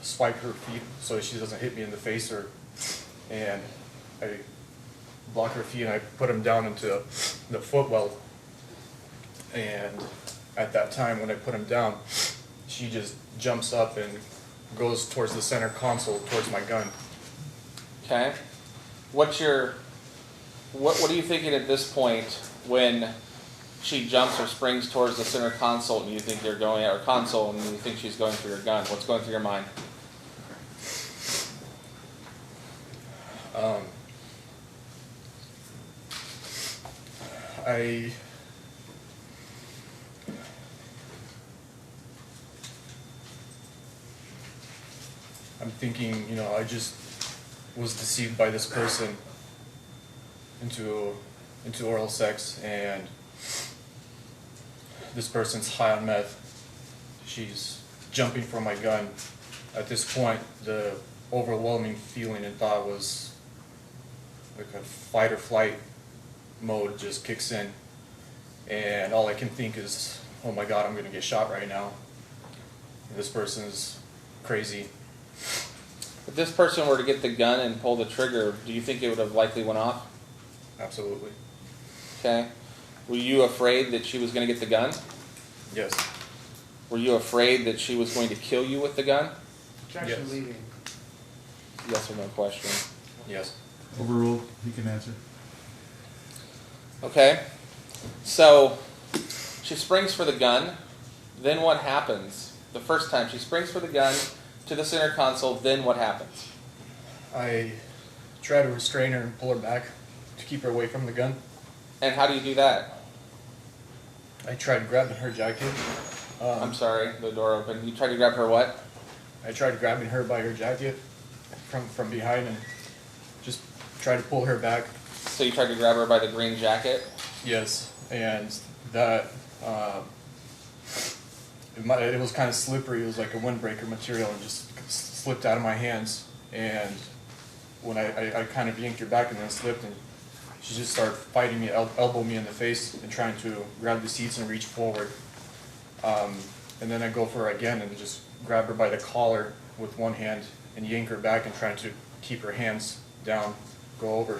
C: swipe her feet so she doesn't hit me in the face, and I block her feet and I put them down into the footwell. And at that time, when I put him down, she just jumps up and goes towards the center console, towards my gun.
B: Okay. What are you thinking at this point when she jumps or springs towards the center console and you think you're going at her console and you think she's going for your gun? What's going through your mind?
C: I'm thinking, I just was deceived by this person into oral sex, and this person's high on meth. She's jumping for my gun. At this point, the overwhelming feeling and thought was like a fight or flight mode just kicks in, and all I can think is, oh my God, I'm gonna get shot right now. This person's crazy.
B: If this person were to get the gun and pull the trigger, do you think it would have likely went off?
C: Absolutely.
B: Okay. Were you afraid that she was going to get the gun?
C: Yes.
B: Were you afraid that she was going to kill you with the gun?
D: Objection
C: Yes.
D: leaving.
B: Yes or no question.
C: Yes.
A: Overruled, he can answer.
B: Okay. So she springs for the gun. Then what happens? The first time she springs for the gun to the center console, then what happens?
C: I try to restrain her and pull her back to keep her away from the gun.
B: And how do you do that?
C: I tried grabbing her jacket.
B: I'm sorry, the door opened. You tried to grab her what?
C: I tried grabbing her by her jacket from behind and just tried to pull her back.
B: So you tried to grab her by the green jacket?
C: Yes, and that it was kind of slippery. It was like a windbreaker material and just slipped out of my hands. And when I kind of yanked her back and then slipped, and she just started fighting me, elbow me in the face and trying to grab the seats and reach forward. And then I go for her again and just grab her by the collar with one hand and yank her back and trying to keep her hands down, go over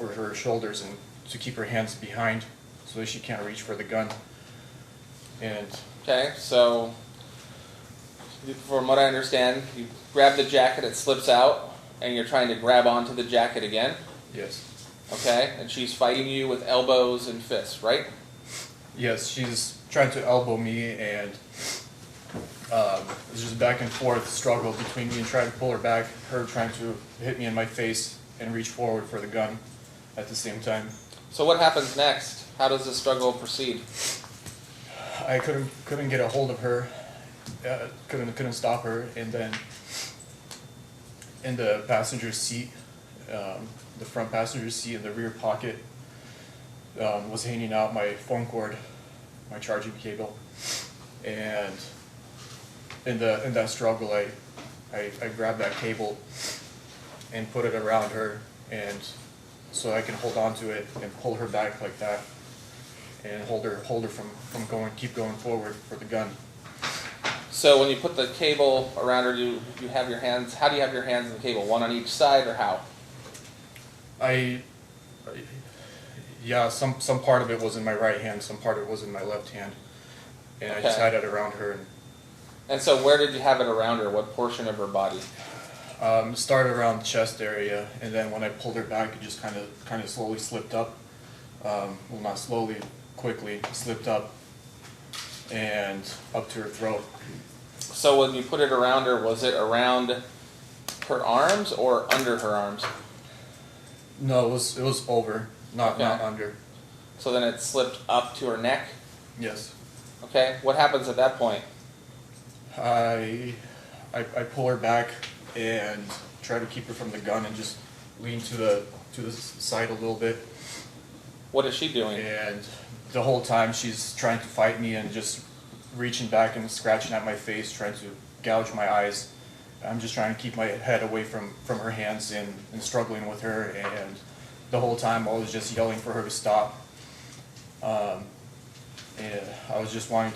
C: her shoulders and to keep her hands behind so that she can't reach for the gun. And
B: Okay, so from what I understand, you grab the jacket, it slips out, and you're trying to grab onto the jacket again.
C: yes,
B: Okay, and she's fighting you with elbows and fists, right?
C: yes, she's trying to elbow me, and it's just back and forth struggle between me and trying to pull her back, her trying to hit me in my face and reach forward for the gun at the same time.
B: So what happens next? How does the struggle proceed?
C: I couldn't get a hold of her, couldn't stop her, and then in the passenger seat, the front passenger seat in the rear pocket was hanging out my phone cord, my charging cable, and in that struggle I grabbed that cable and put it around her, and so I can hold on to it and pull her back like that and hold her from keep going forward for the gun.
B: So when you put the cable around her, you have your hands, how do you have your hands in the cable? One on each side, or how?
C: Yeah, some part of it was in my right hand, some part of it was in my left hand, and I just
B: Okay.
C: had it around her.
B: And so where did you have it around her? What portion of her body?
C: And started around the chest area, and then when I pulled her back, it just kind of slowly slipped up. Well, not slowly, quickly slipped up and up to her throat.
B: So when you put it around her, was it around her arms or under her arms?
C: No, it was over, not
B: Okay.
C: under.
B: So then it slipped up to her neck?
C: Yes.
B: Okay, what happens at that point?
C: I pull her back and try to keep her from the gun and just lean to the side a little bit.
B: What is she doing?
C: And the whole time she's trying to fight me and just reaching back and scratching at my face, trying to gouge my eyes. I'm just trying to keep my head away from her hands and struggling with her, and the whole time I was just yelling for her to stop. And I was just wanting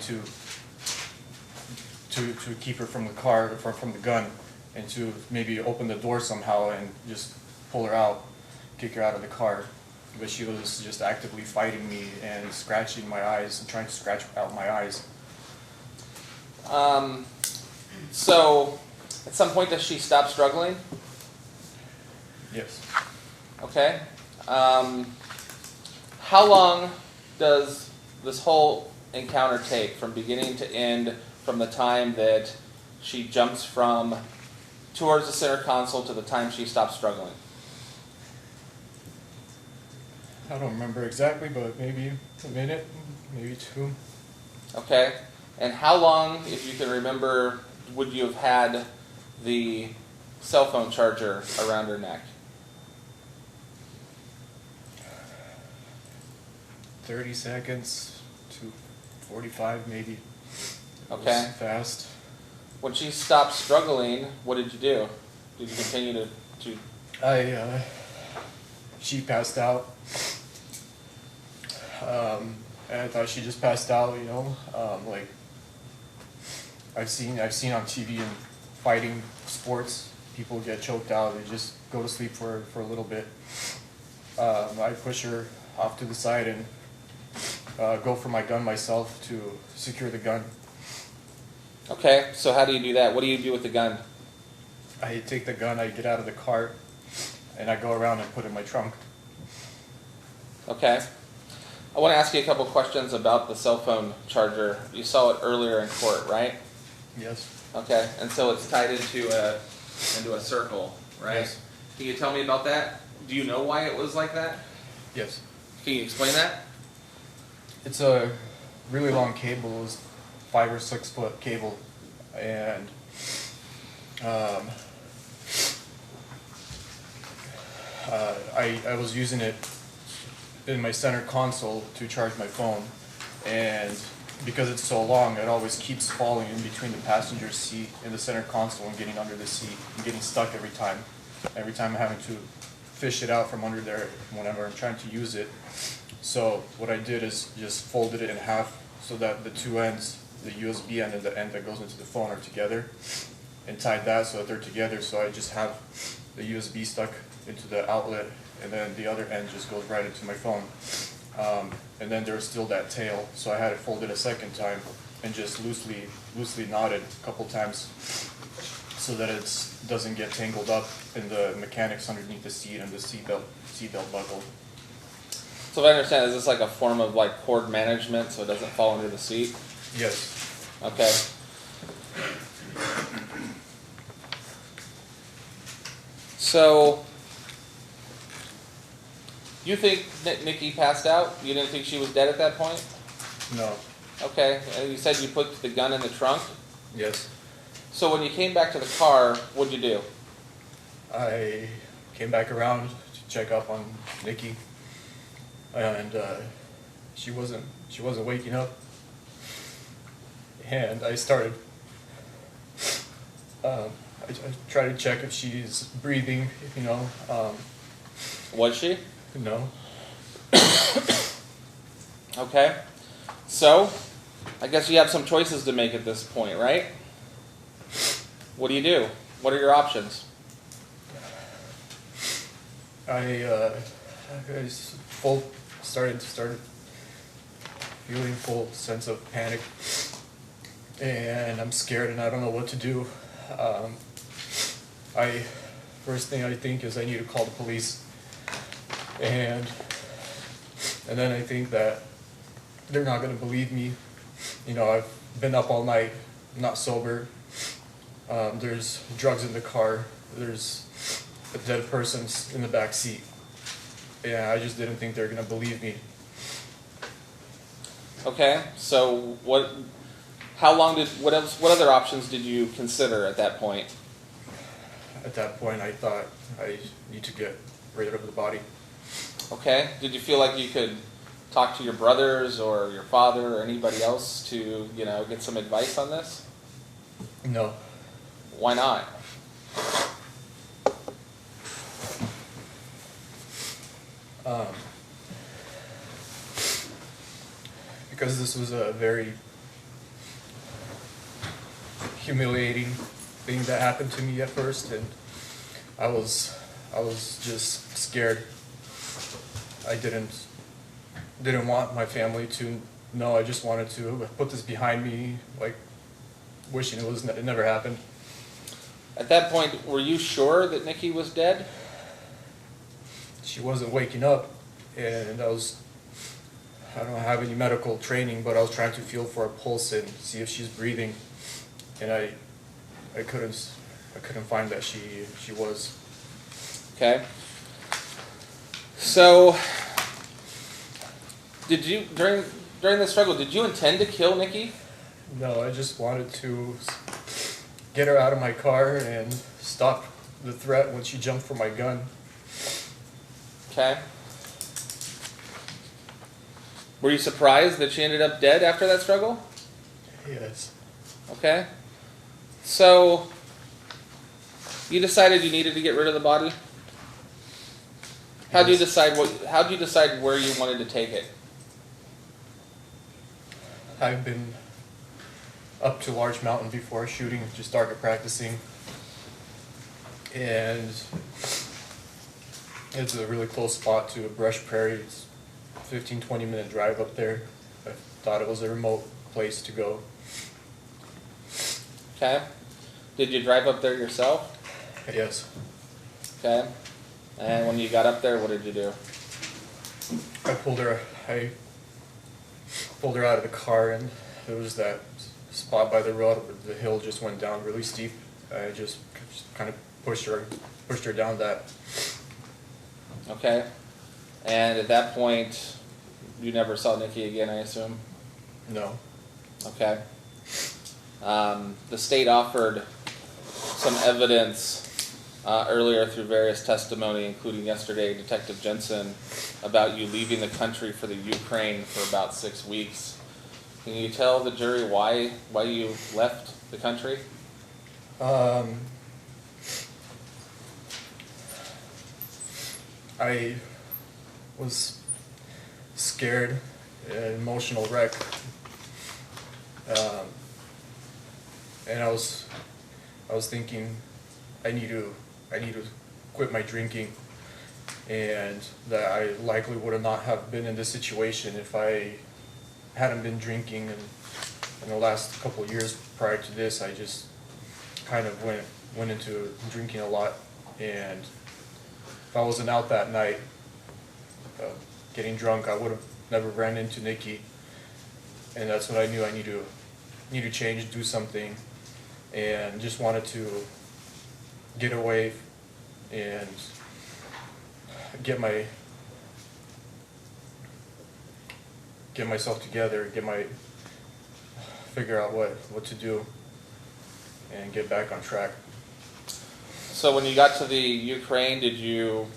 C: to keep her from the car, from the gun, and to maybe open the door somehow and just pull her out, kick her out of the car. But she was just actively fighting me and scratching my eyes and trying to scratch out my eyes.
B: So at some point does she stop struggling?
C: Yes.
B: Okay. How long does this whole encounter take from beginning to end, from the time that she jumps towards the center console to the time she stops struggling?
C: I don't remember exactly, but maybe a minute, maybe two.
B: Okay. And how long, if you can remember, would you have had the cell phone charger around her neck?
C: 30 seconds to 45 maybe. It
B: Okay.
C: was fast.
B: When she stopped struggling, what did you do? Did you continue to
C: She passed out. And I thought she just passed out, you know, like I've seen on TV and fighting sports, people get choked out, they just go to sleep for a little bit. I push her off to the side and go for my gun myself to secure the gun.
B: Okay, so how do you do that? What do you do with the gun?
C: I take the gun, I get out of the cart, and I go around and put it in my trunk.
B: Okay. I want to ask you a couple questions about the cell phone charger. You saw it earlier in court, right?
C: Yes.
B: Okay, and so it's tied into a circle, right?
C: Yes.
B: Can you tell me about that? Do you know why it was like that?
C: Yes.
B: Can you explain that?
C: It's a really long cable. It was 5 or 6 foot cable, and I was using it in my center console to charge my phone, and because it's so long, it always keeps falling in between the passenger seat and the center console and getting under the seat and getting stuck every time. Every time I'm having to fish it out from under there whenever I'm trying to use it. So what I did is just folded it in half so that the two ends, the USB end and the end that goes into the phone, are together, and tied that so that they're together. So I just have the USB stuck into the outlet, and then the other end just goes right into my phone. And then there was still that tail, so I had it folded a second time and just loosely knotted a couple times so that it doesn't get tangled up in the mechanics underneath the seat and the seatbelt buckle.
B: So if I understand, is this like a form of like cord management so it doesn't fall into the seat?
C: Yes.
B: Okay. So, you think that Nikki passed out? You didn't think she was dead at that point?
C: No.
B: Okay, and you said you put the gun in the trunk?
C: Yes.
B: So when you came back to the car, what'd you do?
C: I came back around to check up on Nikki, and she wasn't waking up, and I started. I tried to check if she's breathing. You know.
B: Was she?
C: No.
B: Okay. So, I guess you have some choices to make at this point, right? What do you do? What are your options?
C: I started feeling full sense of panic, and I'm scared and I don't know what to do. First thing I think is I need to call the police, and then I think that they're not gonna believe me. You know, I've been up all night, not sober. There's drugs in the car. There's a dead person in the back seat. Yeah, I just didn't think they're gonna believe me.
B: Okay, so what other options did you consider at that point?
C: At that point, I thought I need to get rid of the body.
B: Okay, did you feel like you could talk to your brothers or your father or anybody else to, get some advice on this?
C: No.
B: Why not?
C: Because this was a very humiliating thing that happened to me at first, and I was just scared. I didn't want my family to know. I just wanted to put this behind me, like wishing it never happened.
B: At that point, were you sure that Nikki was dead?
C: She wasn't waking up, and I don't have any medical training, but I was trying to feel for a pulse and see if she's breathing, and I couldn't find that she was.
B: Okay. So, did you during the struggle? Did you intend to kill Nikki?
C: No, I just wanted to get her out of my car and stop the threat when she jumped for my gun.
B: Okay. Were you surprised that she ended up dead after that struggle?
C: Yes.
B: Okay. So, you decided you needed to get rid of the body? How'd you decide where you wanted to take it?
C: I've been up to Large Mountain before shooting, just started practicing, and it's a really close spot to a brush prairie. It's a 15-20 minute drive up there. I thought it was a remote place to go.
B: Okay. Did you drive up there yourself?
C: Yes.
B: Okay. And when you got up there, what did you do?
C: I pulled her out of the car, and there was that spot by the road where the hill just went down really steep. I just kind of pushed her down that.
B: Okay. And at that point, you never saw Nikki again, I assume?
C: No.
B: Okay. The state offered some evidence earlier through various testimony, including yesterday, Detective Jensen, about you leaving the country for the Ukraine for about 6 weeks. Can you tell the jury why you left the country?
C: I was scared, an emotional wreck, and I was thinking I need to quit my drinking, and that I likely would have not have been in this situation if I hadn't been drinking. And in the last couple of years prior to this, I just kind of went into drinking a lot, and if I wasn't out that night getting drunk, I would have never ran into Nikki, and that's what I knew. I need to change, do something, and just wanted to get away and get myself together, figure out what to do, and get back on track.
B: So when you got to the Ukraine, did you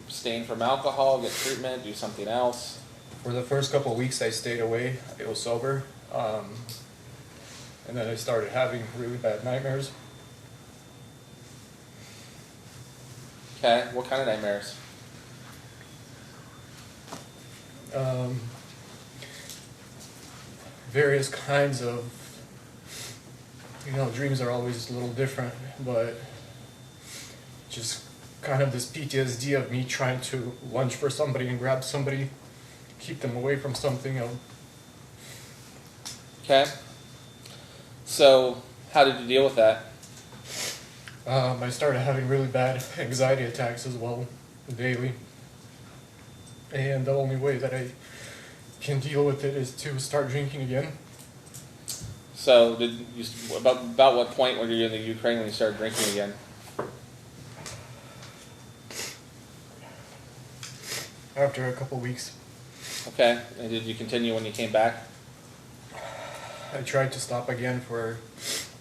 B: abstain from alcohol, get treatment, do something else?
C: For the first couple of weeks I stayed away, I was sober, and then I started having really bad nightmares.
B: Okay, what kind of nightmares?
C: Various kinds of, dreams are always a little different, but just kind of this PTSD of me trying to lunge for somebody and grab somebody, keep them away from something.
B: Okay. So how did you deal with that?
C: I started having really bad anxiety attacks as well, daily. And the only way that I can deal with it is to start drinking again.
B: So did you about what point were you in the Ukraine when you started drinking again?
C: After a couple weeks,
B: Okay, and did you continue when you came back?
C: I tried to stop again for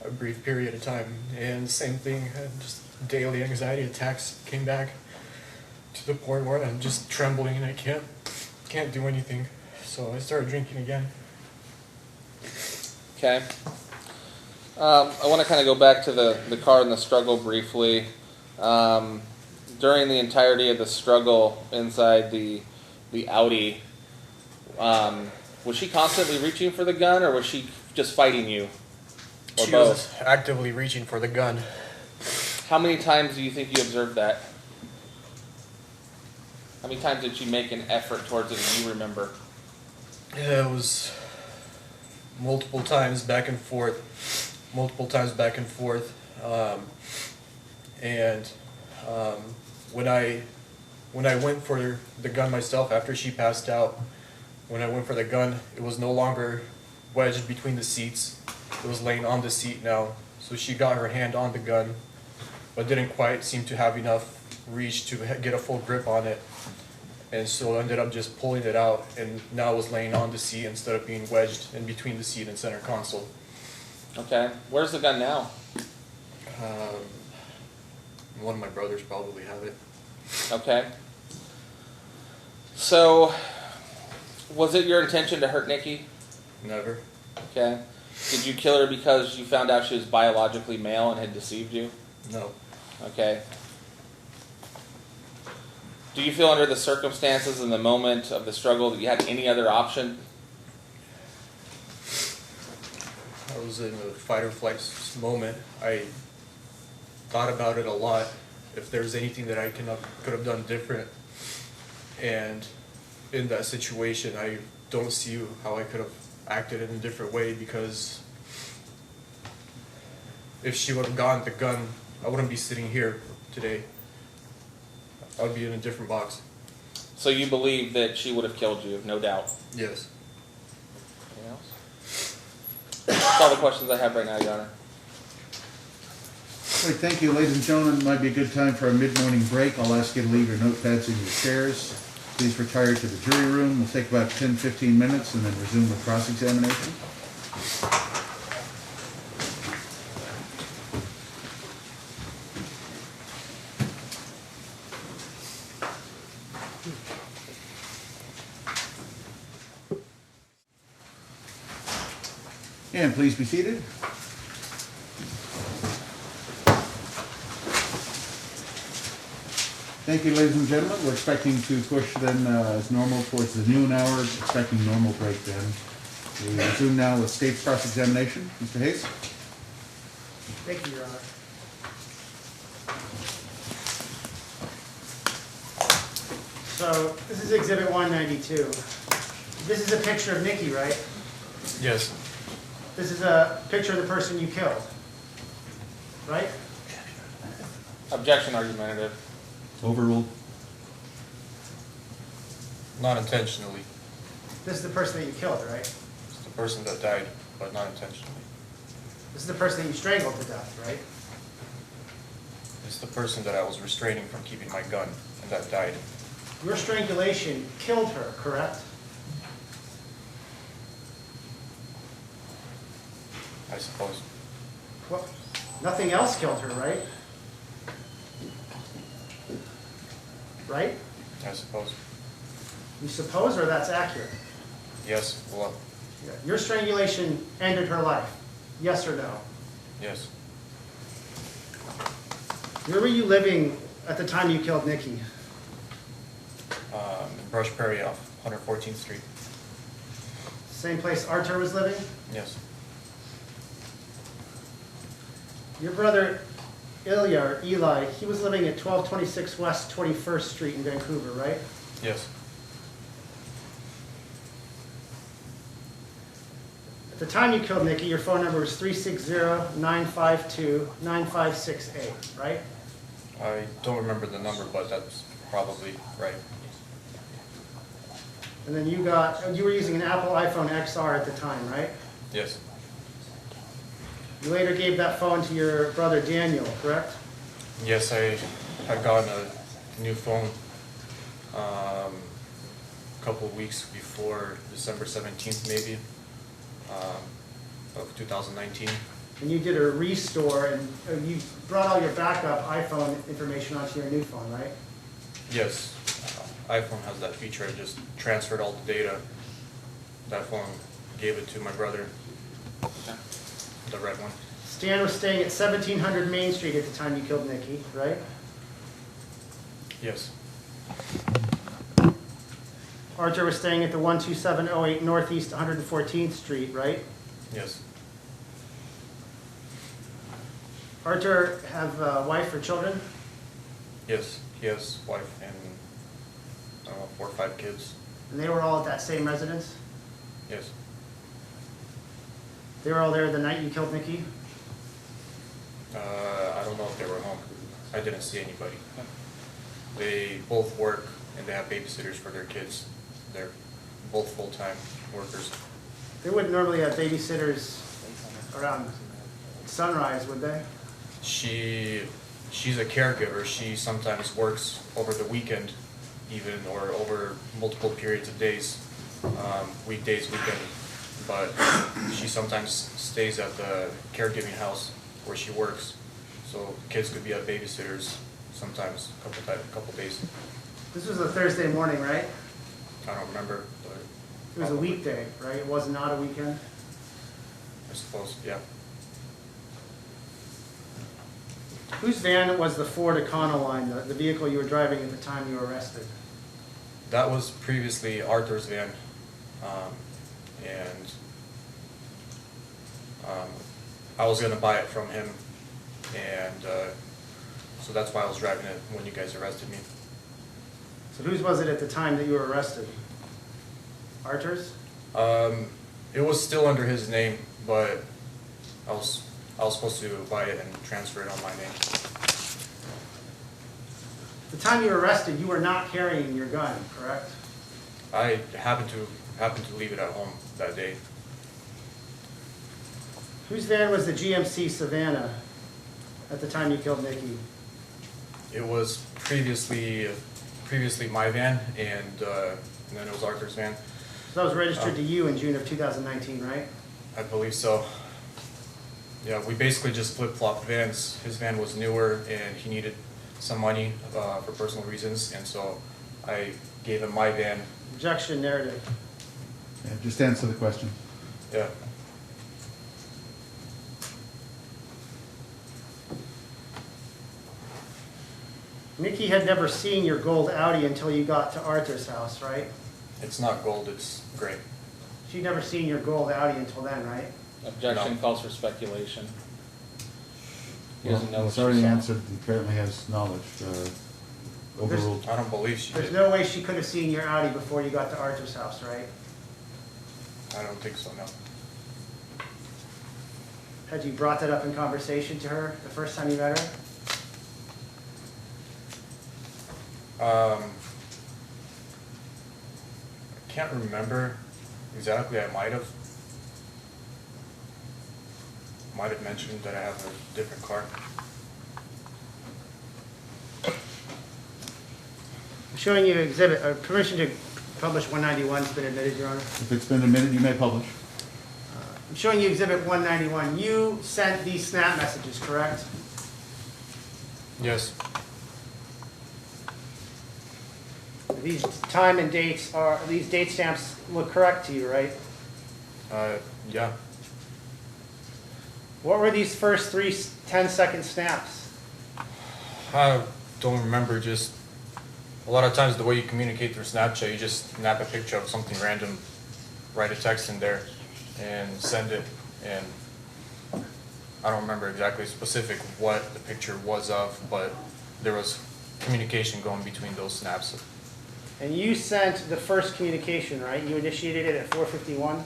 C: a brief period of time, and same thing, just daily anxiety attacks came back to the point where I'm just trembling and I can't do anything. So I started drinking again.
B: Okay. I want to kind of go back to the car and the struggle briefly. During the entirety of the struggle inside the Audi, was she constantly reaching for the gun, or was she just fighting you? Or
C: She
B: both?
C: was actively reaching for the gun.
B: How many times do you think you observed that? How many times did she make an effort towards it that you remember?
C: Yeah, it was multiple times back and forth. When I went for the gun myself after she passed out, when I went for the gun, it was no longer wedged between the seats. It was laying on the seat now. So she got her hand on the gun, but didn't quite seem to have enough reach to get a full grip on it. And so I ended up just pulling it out, and now it was laying on the seat instead of being wedged in between the seat and center console.
B: Okay. Where's the gun now?
C: One of my brothers probably have it.
B: Okay. So, was it your intention to hurt Nikki?
C: Never.
B: Okay. Did you kill her because you found out she was biologically male and had deceived you?
C: No.
B: Okay. Do you feel under the circumstances in the moment of the struggle that you had any other option?
C: I was in a fight or flight moment. I thought about it a lot. If there's anything that I could have done different, and in that situation, I don't see how I could have acted in a different way, because if she would have gotten the gun, I wouldn't be sitting here today. I would be in a different box.
B: So you believe that she would have killed you, no doubt.
C: Yes.
B: Anything else? That's all the questions I have right now, Your Honor.
A: Great, thank you, ladies and gentlemen. It might be a good time for a mid-morning break. I'll ask you to leave your notepads in your chairs. Please retire to the jury room. We'll take about 10-15 minutes and then resume with cross-examination. And please be seated. Thank you, ladies and gentlemen. We're expecting to push then as normal towards the noon hour, expecting normal break then. We resume now with state's cross-examination. Mr. Hayes?
D: Thank you, Your Honor. So this is Exhibit 192. This is a picture of Nikki, right?
C: Yes.
D: This is a picture of the person you killed, right?
B: Objection argumentative.
A: Overruled.
C: Not intentionally.
D: This is the person that you killed, right?
C: It's the person that died, but not intentionally.
D: This is the person that you strangled to death, right?
C: It's the person that I was restraining from keeping my gun and that died.
D: Your strangulation killed her, correct?
C: I suppose.
D: Well, nothing else killed her, right? Right?
C: I suppose.
D: You suppose, or that's accurate?
C: Yes. Well,
D: Yeah. Your strangulation ended her life, yes or no?
C: yes.
D: Where were you living at the time you killed Nikki?
C: In Brush Prairie off 114th Street.
D: Same place Artur was living?
C: Yes.
D: Your brother Ilya, or Eli, he was living at 1226 West 21st Street in Vancouver, right?
C: Yes.
D: At the time you killed Nikki, your phone number was 360-952-9568, right?
C: I don't remember the number, but that's probably right.
D: And then you were using an Apple iPhone XR at the time, right?
C: Yes.
D: You later gave that phone to your brother Daniel, correct?
C: Yes, I had gotten a new phone a couple of weeks before December 17th, maybe, of 2019.
D: And you did a restore, and you brought all your backup iPhone information onto your new phone, right?
C: Yes, iPhone has that feature. I just transferred all the data. That phone gave it to my brother, the red one.
D: Stan was staying at 1700 Main Street at the time you killed Nikki, right?
C: Yes.
D: Artur was staying at the 12708 Northeast 114th Street, right?
C: Yes.
D: Artur have a wife or children?
C: Yes, he has wife and, I don't know, 4 or 5 kids.
D: And they were all at that same residence?
C: Yes.
D: They were all there the night you killed Nikki?
C: I don't know if they were home. I didn't see anybody. They both work and they have babysitters for their kids. They're both full-time workers.
D: They wouldn't normally have babysitters around sunrise, would they?
C: She's a caregiver. She sometimes works over the weekend even, or over multiple periods of days, weekdays, weekend. But she sometimes stays at the caregiving house where she works. So kids could be at babysitters sometimes, a couple days.
D: This was a Thursday morning, right?
C: I don't remember, but
D: It was a weekday, right? It was not a weekend?
C: I suppose, yeah.
D: Whose van was the Ford Econoline, the vehicle you were driving at the time you were arrested?
C: That was previously Arthur's van, I was gonna buy it from him, and so that's why I was driving it when you guys arrested me.
D: So whose was it at the time that you were arrested? Artur's?
C: It was still under his name, but I was supposed to buy it and transfer it on my name.
D: The time you were arrested, you were not carrying your gun, correct?
C: I happened to leave it at home that day.
D: Whose van was the GMC Savannah? at the time you killed Nikki?
C: It was previously my van, and then it was Arthur's van.
D: So that was registered to you in June of 2019, right?
C: I believe so. Yeah, we basically just flip-flopped vans. His van was newer, and he needed some money for personal reasons, and so I gave him my van.
D: Objection, narrative.
A: Yeah, just answer the question.
C: Yeah.
D: Nikki had never seen your gold Audi until you got to Arthur's house, right?
C: It's not gold, it's gray.
D: She'd never seen your gold Audi until then, right?
B: Objection
C: No.
B: calls for speculation. He
A: Well,
B: doesn't know
A: it's
B: what she
A: already
B: saw.
A: answered, he apparently has knowledge. Overruled.
C: I don't believe she
D: There's
C: did.
D: no way she could have seen your Audi before you got to Arthur's house, right?
C: I don't think so, no.
D: Had you brought that up in conversation to her the first time you met her?
C: I can't remember exactly. I might have mentioned that I have a different car.
D: I'm showing you exhibit, permission to publish 191's been admitted, Your Honor.
A: If it's been admitted, you may publish.
D: I'm showing you exhibit 191. You sent these snap messages, correct?
C: Yes.
D: These time and dates are, these date stamps look correct to you, right?
C: Yeah.
D: What were these first three 10-second snaps?
C: I don't remember. Just a lot of times the way you communicate through Snapchat, you just snap a picture of something random, write a text in there, and send it. And I don't remember exactly specific what the picture was of, but there was communication going between those snaps.
D: And you sent the first communication, right? You initiated it at 4:51?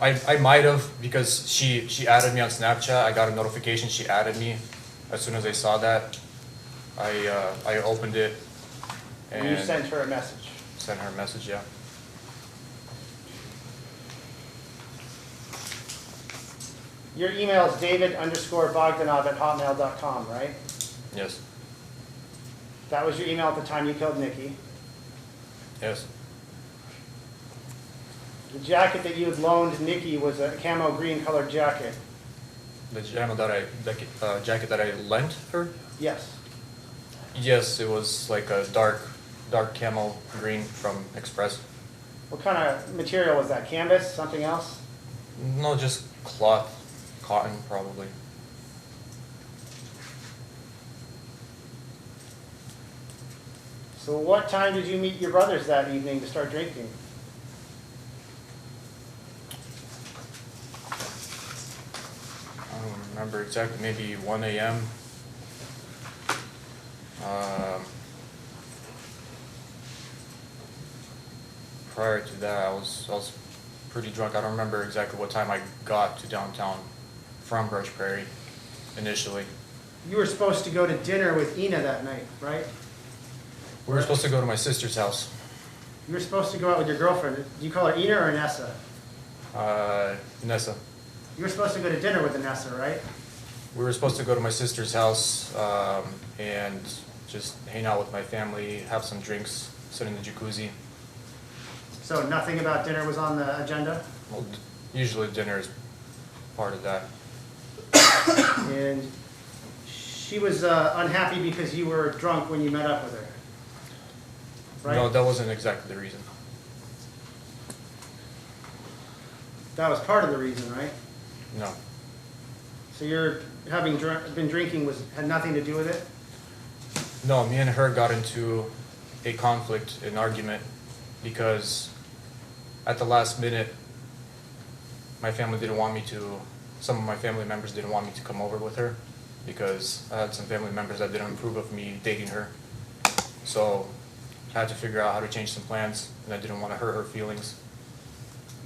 C: I might have, because she added me on Snapchat. I got a notification she added me. As soon as I saw that, I opened it
D: And you sent her a message?
C: sent her a message, yeah.
D: Your email is david_Bogdanov@hotmail.com, right?
C: Yes,
D: That was your email at the time you killed Nikki.
C: yes,
D: The jacket that you had loaned Nikki was a camo green colored jacket.
C: the jacket that I lent her.
D: Yes.
C: Yes, it was like a dark camo green from Express.
D: What kind of material was that? Canvas? Something else?
C: No, just cloth, cotton probably.
D: So what time did you meet your brothers that evening to start drinking?
C: I don't remember exactly, maybe 1 a.m. Prior to that, I was pretty drunk. I don't remember exactly what time I got to downtown from Brush Prairie initially.
D: You were supposed to go to dinner with Ina that night, right?
C: We were supposed to go to my sister's house.
D: You were supposed to go out with your girlfriend. Do you call her Ina or Nessa?
C: Nessa.
D: You were supposed to go to dinner with Nessa, right?
C: We were supposed to go to my sister's house and just hang out with my family, have some drinks, sit in the jacuzzi.
D: So nothing about dinner was on the agenda?
C: Well, usually dinner is part of that.
D: And she was unhappy because you were drunk when you met up with her, right?
C: No, that wasn't exactly the reason.
D: That was part of the reason, right?
C: No.
D: So your having been drinking had nothing to do with it?
C: No, me and her got into a conflict, an argument, because at the last minute, my family didn't want me to, some of my family members didn't want me to come over with her because I had some family members that didn't approve of me dating her. So I had to figure out how to change some plans, and I didn't want to hurt her feelings.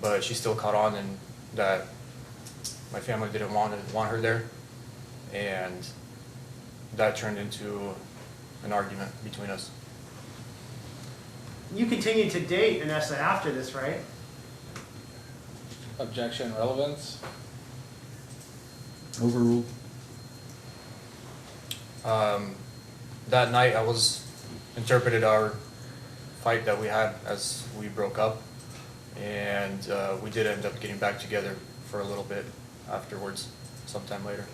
C: But she still caught on and that my family didn't want her there, and that turned into an argument between us.
D: You continued to date Nessa after this, right?
B: Objection, relevance.
A: Overruled.
C: That night I was interpreted our fight that we had as we broke up, and we did end up getting back together for a little bit afterwards, sometime later.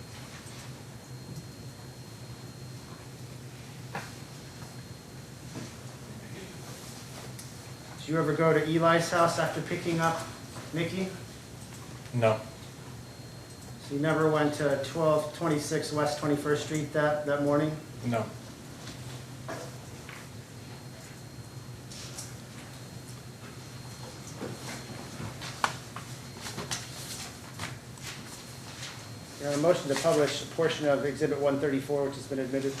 D: Did you ever go to Eli's house after picking up Nikki?
C: No.
D: So you never went to 1226 West 21st Street that morning?
C: No.
D: You have a motion to publish a portion of Exhibit 134, which has been admitted.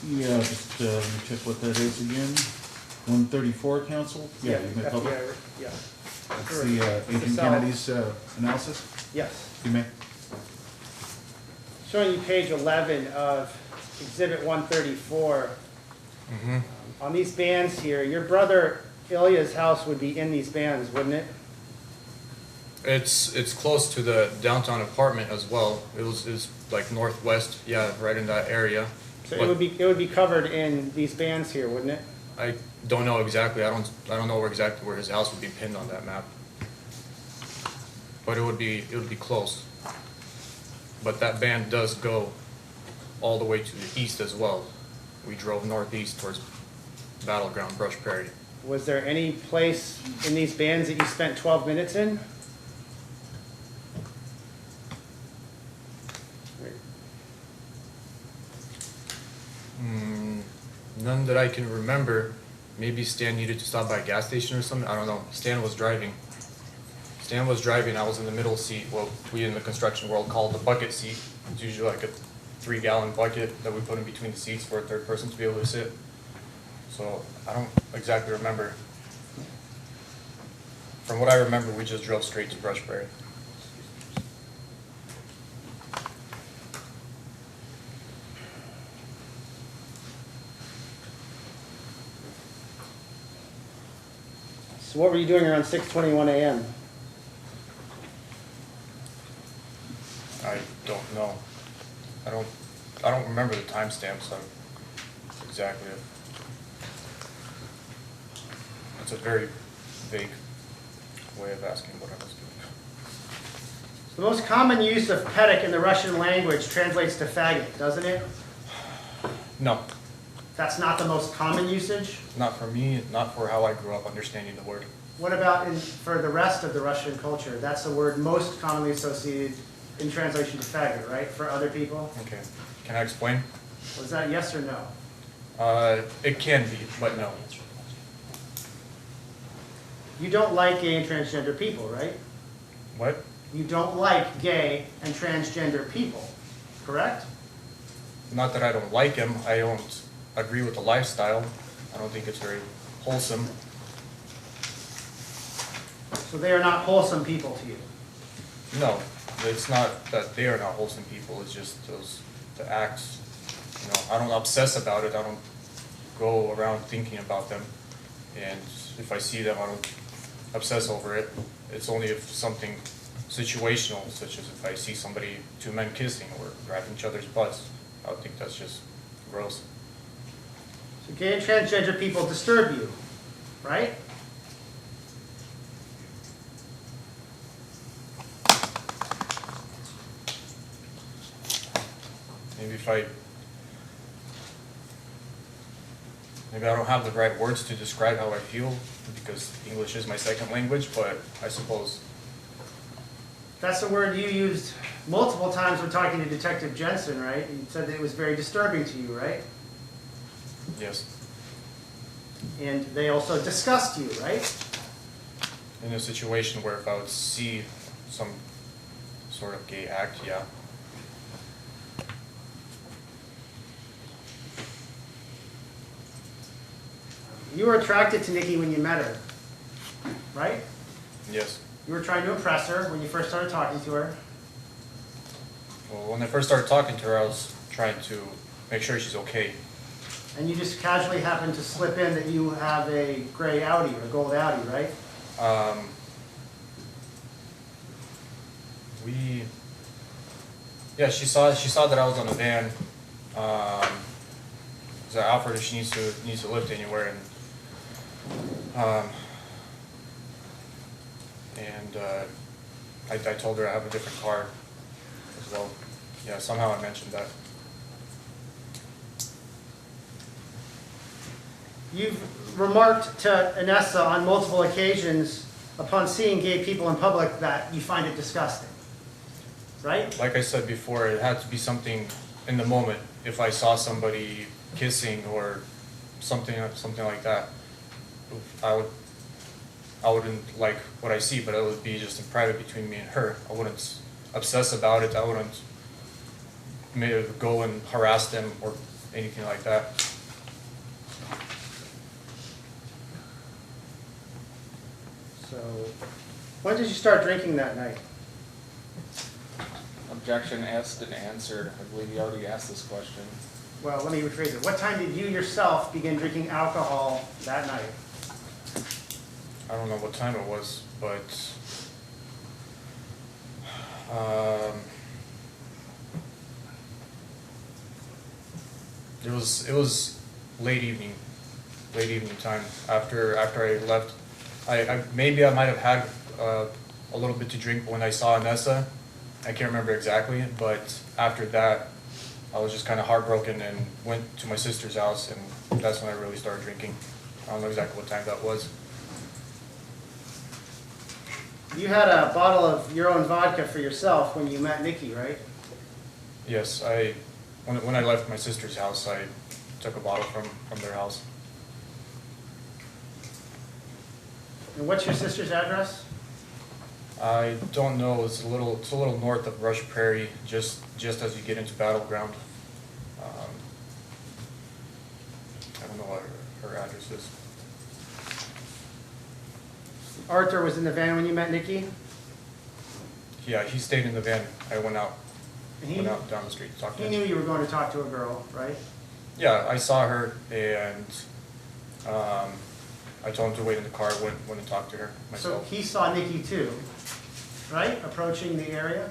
A: Yeah, just let me check what that is again. 134, council? Yeah, you may public.
D: Yeah.
A: That's the Agent
D: cell.
A: Kennedy's analysis?
D: Yes.
A: You may.
D: Showing you page 11 of Exhibit 134. On these bands here, your brother Ilya's house would be in these bands, wouldn't it?
C: It's close to the downtown apartment as well. It's like northwest, yeah, right in that area.
D: So
C: But
D: it would be covered in these bands here, wouldn't it?
C: I don't know exactly. I don't know exactly where his house would be pinned on that map. But it would be close. But that band does go all the way to the east as well. We drove northeast towards Battleground Brush Prairie.
D: Was there any place in these bands that you spent 12 minutes in?
C: None that I can remember. Maybe Stan needed to stop by a gas station or something. I don't know. Stan was driving. I was in the middle seat, what we in the construction world call the bucket seat. It's usually like a 3-gallon bucket that we put in between the seats for a third person to be able to sit. So I don't exactly remember. From what I remember, we just drove straight to Brush Prairie.
D: So what were you doing around 6:21 a.m.?
C: I don't know. I don't remember the timestamps of exactly. It's a very vague way of asking what I was doing.
D: The most common use of pedek in the Russian language translates to faggot, doesn't it?
C: No,
D: That's not the most common usage?
C: not for me, not for how I grew up understanding the word.
D: What about for the rest of the Russian culture? That's the word most commonly associated in translation to faggot, right? For other people?
C: Okay, can I explain?
D: Was that yes or no?
C: It can be, but no.
D: You don't like gay and transgender people, right?
C: What?
D: You don't like gay and transgender people, correct?
C: Not that I don't like him, I don't agree with the lifestyle. I don't think it's very wholesome.
D: So they are not wholesome people to you.
C: No, it's not that they are not wholesome people, it's just the acts. You know, I don't obsess about it, I don't go around thinking about them. And if I see them, I don't obsess over it. It's only if something situational, such as if I see two men kissing or grabbing each other's butts, I would think that's just gross.
D: So gay and transgender people disturb you, right?
C: Maybe I don't have the right words to describe how I feel because English is my second language, but I suppose.
D: That's the word you used multiple times when talking to Detective Jensen, right? You said that it was very disturbing to you, right?
C: Yes.
D: And they also disgust you, right?
C: In a situation where if I would see some sort of gay act, yeah.
D: You were attracted to Nikki when you met her, right?
C: Yes.
D: You were trying to impress her when you first started talking to her.
C: Well, when I first started talking to her, I was trying to make sure she's okay.
D: And you just casually happened to slip in that you have a gray Audi or a gold Audi, right?
C: Yeah, she saw that I was on the van. So I offered if she needs to lift anywhere, and I told her I have a different car as well. Yeah, somehow I mentioned that.
D: You've remarked to Inessa on multiple occasions upon seeing gay people in public that you find it disgusting, right?
C: Like I said before, it had to be something in the moment. If I saw somebody kissing or something like that, I wouldn't like what I see, but it would be just in private between me and her. I wouldn't obsess about it. I wouldn't maybe go and harass them or anything like that.
D: So, when did you start drinking that night?
B: Objection asked and answered. I believe you already asked this question.
D: Well, let me rephrase it. What time did you yourself begin drinking alcohol that night?
C: I don't know what time it was, but it was late evening time. After I left, I maybe I might have had a little bit to drink when I saw Inessa. I can't remember exactly, but after that, I was just kind of heartbroken and went to my sister's house, and that's when I really started drinking. I don't know exactly what time that was.
D: You had a bottle of your own vodka for yourself when you met Nikki, right?
C: Yes, when I left my sister's house, I took a bottle from their house.
D: And what's your sister's address?
C: I don't know. It's a little north of Rush Prairie, just as you get into Battleground. I don't know what her address is.
D: Arthur was in the van when you met Nikki?
C: Yeah, he stayed in the van. I went out
D: And
C: down the street to talk to
D: he
C: him.
D: knew you were going to talk to a girl, right?
C: Yeah, I saw her, and I told him to wait in the car. Went and talked to her
D: So
C: myself.
D: he saw Nikki too, right? Approaching the area?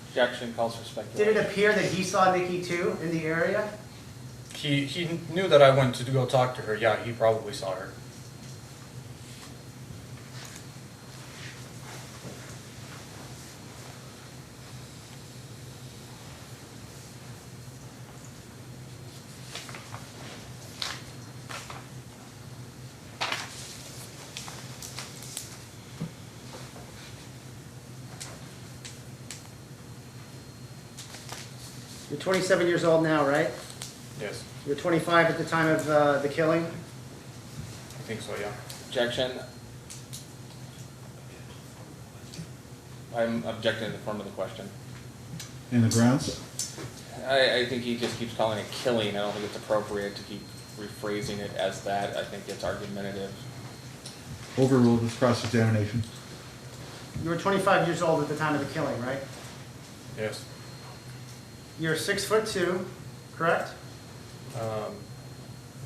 B: Objection calls for
D: Did
B: speculation.
D: it appear that he saw Nikki too in the area?
C: He knew that I went to go talk to her. Yeah, he probably saw her.
D: You're 27 years old now, right?
C: Yes,
D: You were 25 at the time of the killing?
C: I think so. Yeah.
B: Objection. I'm objecting in the form of the question.
A: In the grounds?
B: I think he just keeps calling it killing. I don't think it's appropriate to keep rephrasing it as that. I think it's argumentative.
A: Overruled with cross-examination.
D: You were 25 years old at the time of the killing, right?
C: Yes.
D: You're 6'2", correct?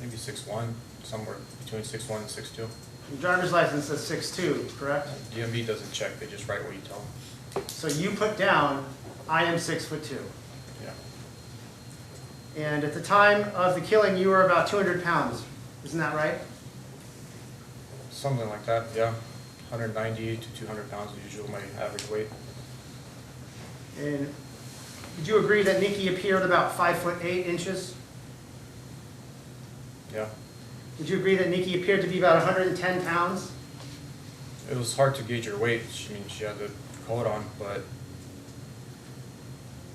C: Maybe 6'1", somewhere between 6'1" and 6'2".
D: Your driver's license says 6'2", correct?
C: DMV doesn't check; they just write what you tell them.
D: So you put down, I am 6'2".
C: Yeah.
D: And at the time of the killing, you were about 200 pounds. Isn't that right?
C: Something like that. Yeah. 190 to 200 pounds is usually my average weight.
D: And did you agree that Nikki appeared about 5'8"?
C: Yeah.
D: Would you agree that Nikki appeared to be about 110 pounds?
C: It was hard to gauge her weight. I mean, she had the coat on, but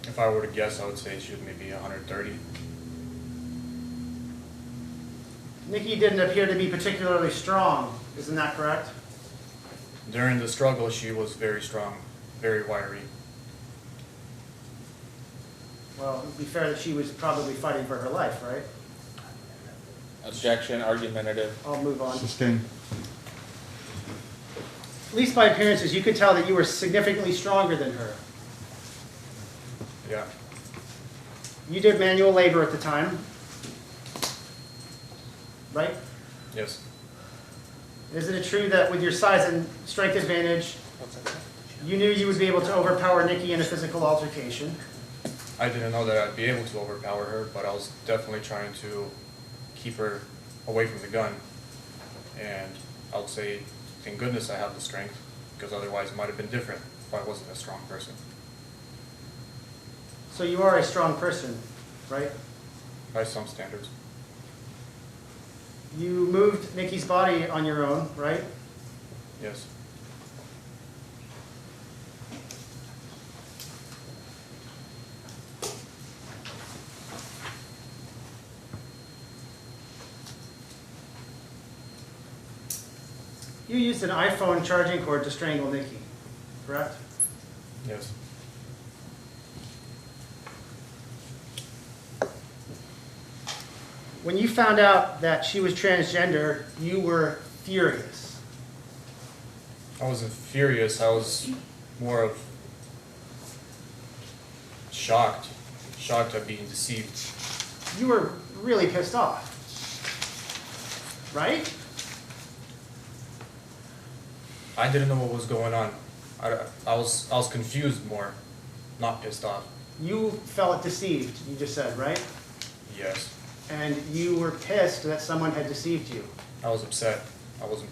C: if I were to guess, I would say she was maybe 130.
D: Nikki didn't appear to be particularly strong. Isn't that correct?
C: During the struggle, she was very strong, very wiry.
D: Well, it would be fair that she was probably fighting for her life, right?
B: Objection, argumentative.
D: I'll move on.
A: Sustained.
D: At least by appearances, you could tell that you were significantly stronger than her.
C: Yeah.
D: You did manual labor at the time, right?
C: Yes.
D: Isn't it true that with your size and strength advantage, You knew you would be able to overpower Nikki in a physical altercation.
C: I didn't know that I'd be able to overpower her, but I was definitely trying to keep her away from the gun. And I would say, thank goodness I have the strength, because otherwise it might have been different if I wasn't a strong person.
D: So you are a strong person, right?
C: By some standards.
D: You moved Nikki's body on your own, right?
C: Yes.
D: You used an iPhone charging cord to strangle Nikki, correct?
C: Yes.
D: When you found out that she was transgender, you were furious.
C: I wasn't furious, I was more of shocked. Shocked at being deceived.
D: You were really pissed off, right?
C: I didn't know what was going on. I was confused more, not pissed off.
D: You felt deceived, you just said, right?
C: Yes.
D: And you were pissed that someone had deceived you.
C: I was upset. I wasn't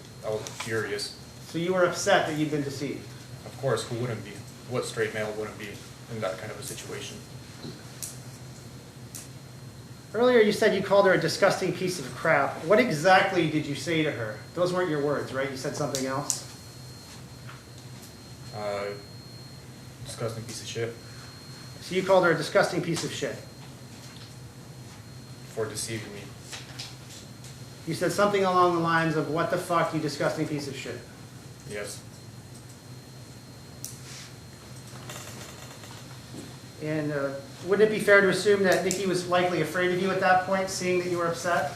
C: furious.
D: So you were upset that you'd been deceived.
C: Of course, who wouldn't be? What straight male wouldn't be in that kind of a situation?
D: Earlier you said you called her a disgusting piece of crap. What exactly did you say to her? Those weren't your words, right? You said something else?
C: Disgusting piece of shit
D: So you called her a disgusting piece of shit.
C: for deceiving me.
D: You said something along the lines of, what the fuck, you disgusting piece of shit.
C: Yes.
D: And wouldn't it be fair to assume that Nikki was likely afraid of you at that point, seeing that you were upset?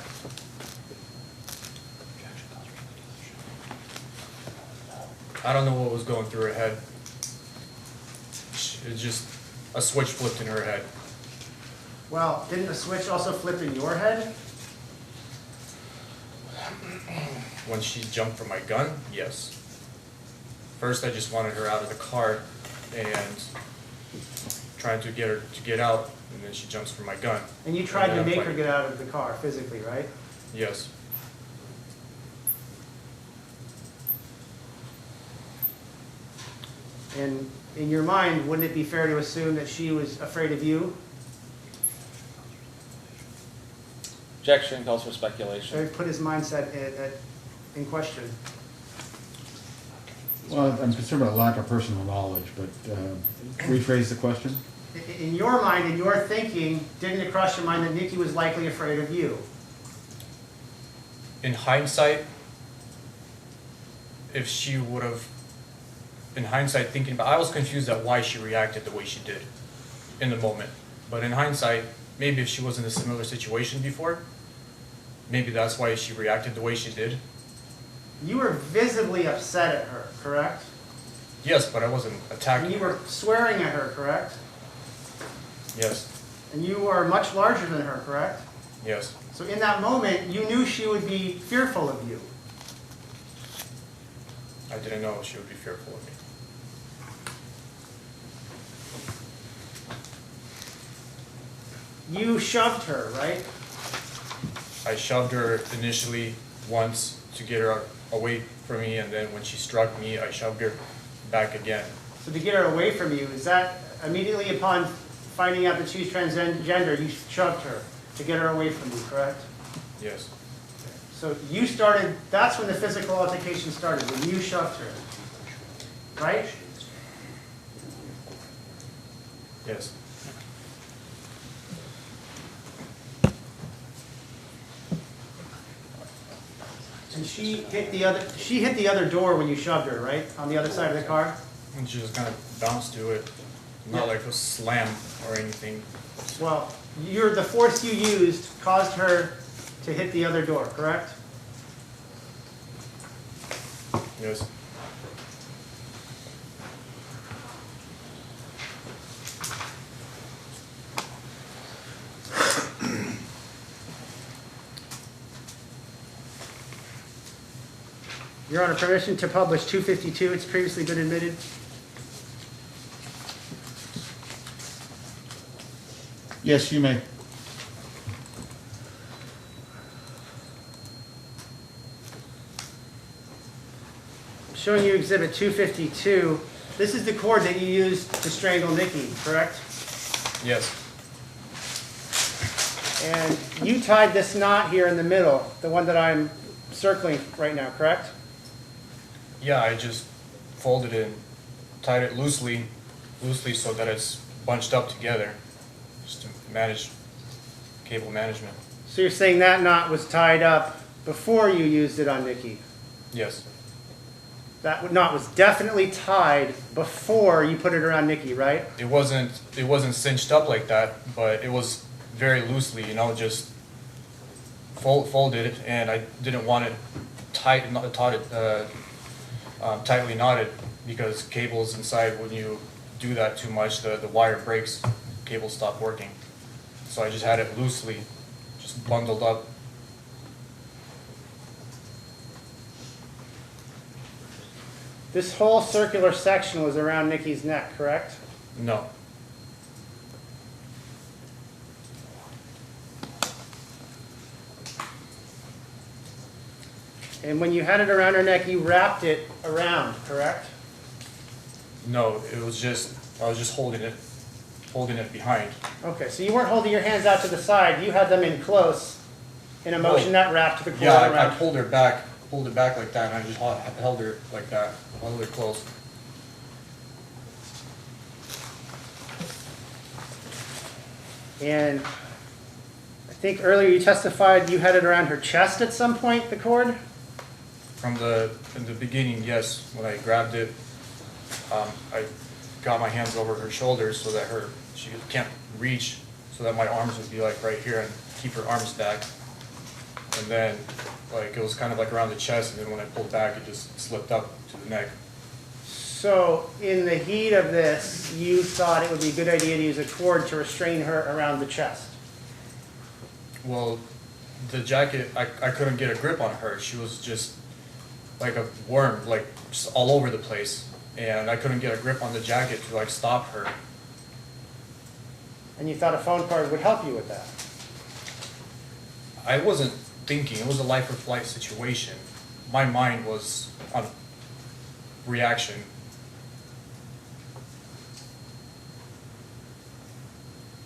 C: I don't know what was going through her head. It's just a switch flipped in her head.
D: Well, didn't the switch also flip in your head?
C: When she jumped for my gun, yes. First, I just wanted her out of the car and trying to get her to get out, and then she jumps for my gun.
D: And you tried
C: And
D: to
C: then I'm
D: make her
C: fighting.
D: get out of the car physically, right?
C: Yes.
D: And in your mind, wouldn't it be fair to assume that she was afraid of you?
B: Objection calls for speculation.
D: So he put his mindset in question.
A: Well, I'm concerned about lack of personal knowledge, but rephrase the question.
D: In your mind, in your thinking, didn't it cross your mind that Nikki was likely afraid of you?
C: In hindsight, if she would have, in hindsight thinking about, I was confused at why she reacted the way she did in the moment. But in hindsight, maybe if she was in a similar situation before, maybe that's why she reacted the way she did.
D: You were visibly upset at her, correct?
C: Yes, but I wasn't attacking
D: And you
C: her.
D: were swearing at her, correct?
C: Yes,
D: And you are much larger than her, correct?
C: yes.
D: So in that moment, you knew she would be fearful of you.
C: I didn't know she would be fearful of me.
D: You shoved her, right?
C: I shoved her initially once to get her away from me, and then when she struck me, I shoved her back again.
D: So to get her away from you, is that immediately upon finding out that she's transgender, you shoved her to get her away from you, correct?
C: Yes,
D: So you started, that's when the physical altercation started, when you shoved her, right?
C: yes.
D: And she hit the other door when you shoved her, right? On the other side of the car?
C: And she just kind of bounced to it, not like a slam or anything.
D: Well, the force you used caused her to hit the other door, correct?
C: Yes.
D: Your Honor, permission to publish 252, it's previously been admitted.
A: Yes, you may.
D: Showing you Exhibit 252. This is the cord that you used to strangle Nikki, correct?
C: Yes.
D: And you tied this knot here in the middle, the one that I'm circling right now, correct?
C: Yeah, I just folded it, tied it loosely so that it's bunched up together, just to manage cable management.
D: So you're saying that knot was tied up before you used it on Nikki?
C: Yes.
D: That knot was definitely tied before you put it around Nikki, right?
C: It wasn't cinched up like that, but it was very loosely, you know, just folded, and I didn't want it tightly knotted because cables inside, when you do that too much, the wire breaks, cables stop working. So I just had it loosely, just bundled up.
D: This whole circular section was around Nikki's neck, correct?
C: No.
D: And when you had it around her neck, you wrapped it around, correct?
C: No, it was just, I was just holding it behind.
D: Okay, so you weren't holding your hands out to the side. You had them in close in a motion that wrapped the cord
C: Yeah, I
D: around.
C: pulled it back like that, and I just held her like that, held her close.
D: And I think earlier you testified you had it around her chest at some point, the cord?
C: In the beginning, yes, when I grabbed it, I got my hands over her shoulders so that she can't reach, so that my arms would be like right here and keep her arms back. And then, like, it was kind of like around the chest, and then when I pulled back, it just slipped up to the neck.
D: So in the heat of this, you thought it would be a good idea to use a cord to restrain her around the chest?
C: Well, the jacket, I couldn't get a grip on her. She was just like a worm, like just all over the place. And I couldn't get a grip on the jacket to like stop her.
D: And you thought a phone cord would help you with that?
C: I wasn't thinking, it was a life or flight situation. My mind was on reaction.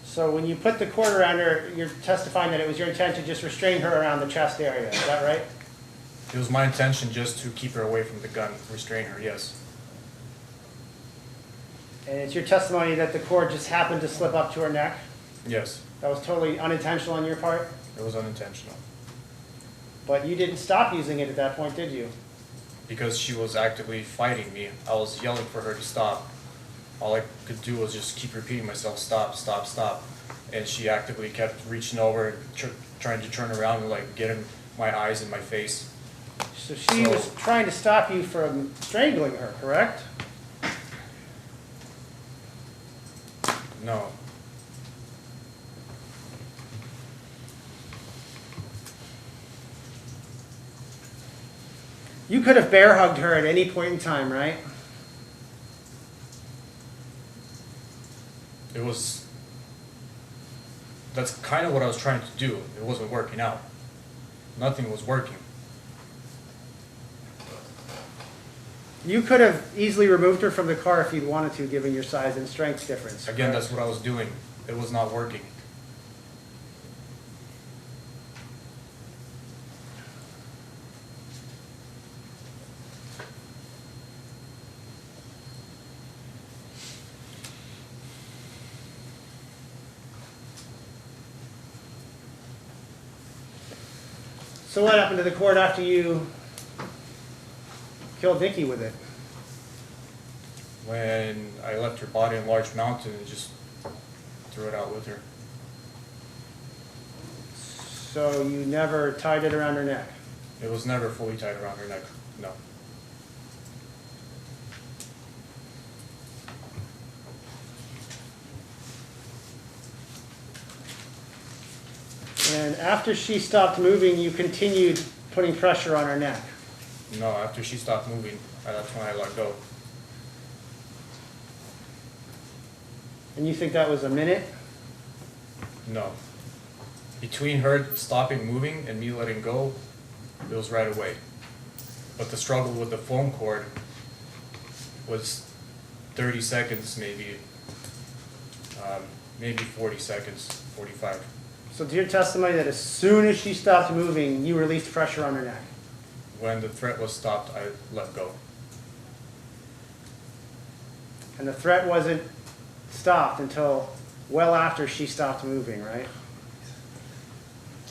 D: So when you put the cord around her, you're testifying that it was your intent to just restrain her around the chest area, is that right?
C: It was my intention just to keep her away from the gun, restrain her, yes.
D: And it's your testimony that the cord just happened to slip up to her neck?
C: Yes,
D: That was totally unintentional on your part?
C: it was unintentional.
D: But you didn't stop using it at that point, did you?
C: Because she was actively fighting me, I was yelling for her to stop. All I could do was just keep repeating myself, stop, stop, stop. And she actively kept reaching over and trying to turn around and like get in my eyes and my face.
D: So she was trying to stop you from strangling her, correct?
C: No.
D: You could have bear hugged her at any point in time, right?
C: That's kind of what I was trying to do. It wasn't working out. Nothing was working.
D: You could have easily removed her from the car if you'd wanted to, given your size and strength difference.
C: Again,
D: correct?
C: that's what I was doing. It was not working.
D: So what happened to the cord after you killed Nikki with it?
C: When I left her body in Large Mountain and just threw it out with her.
D: So you never tied it around her neck?
C: It was never fully tied around her neck, no.
D: And after she stopped moving, you continued putting pressure on her neck?
C: No, after she stopped moving, that's when I let go.
D: And you think that was a minute?
C: No. Between her stopping moving and me letting go, it was right away. But the struggle with the phone cord was 30 seconds, maybe 40 seconds, 45.
D: So to your testimony that as soon as she stopped moving, you released pressure on her neck?
C: When the threat was stopped, I let go.
D: And the threat wasn't stopped until well after she stopped moving, right?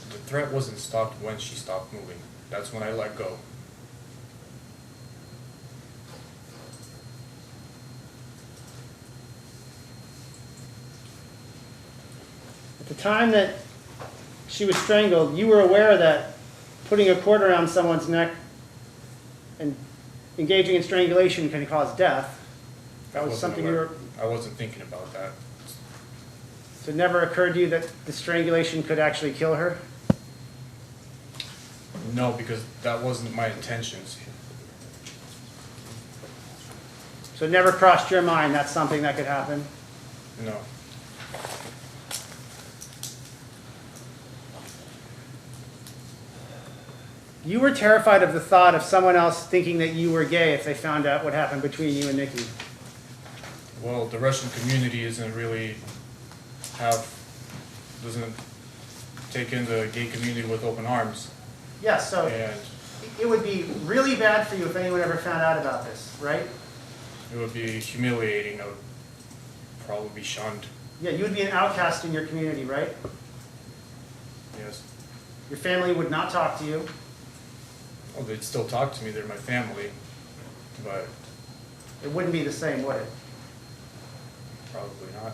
C: The threat wasn't stopped when she stopped moving. That's when I let go.
D: At the time that she was strangled, you were aware that putting a cord around someone's neck and engaging in strangulation can cause death. That was something you were...
C: I wasn't thinking about that.
D: So it never occurred to you that the strangulation could actually kill her?
C: No, because that wasn't my intentions.
D: So it never crossed your mind that's something that could happen?
C: No.
D: You were terrified of the thought of someone else thinking that you were gay if they found out what happened between you and Nikki.
C: Well, the Russian community doesn't take in the gay community with open arms.
D: Yes, so
C: And
D: it would be really bad for you if anyone ever found out about this, right?
C: it would be humiliating. I would probably be shunned.
D: Yeah, you would be an outcast in your community, right?
C: Yes.
D: Your family would not talk to you.
C: Well, they'd still talk to me. They're my family. But
D: It wouldn't be the same, would it?
C: probably not.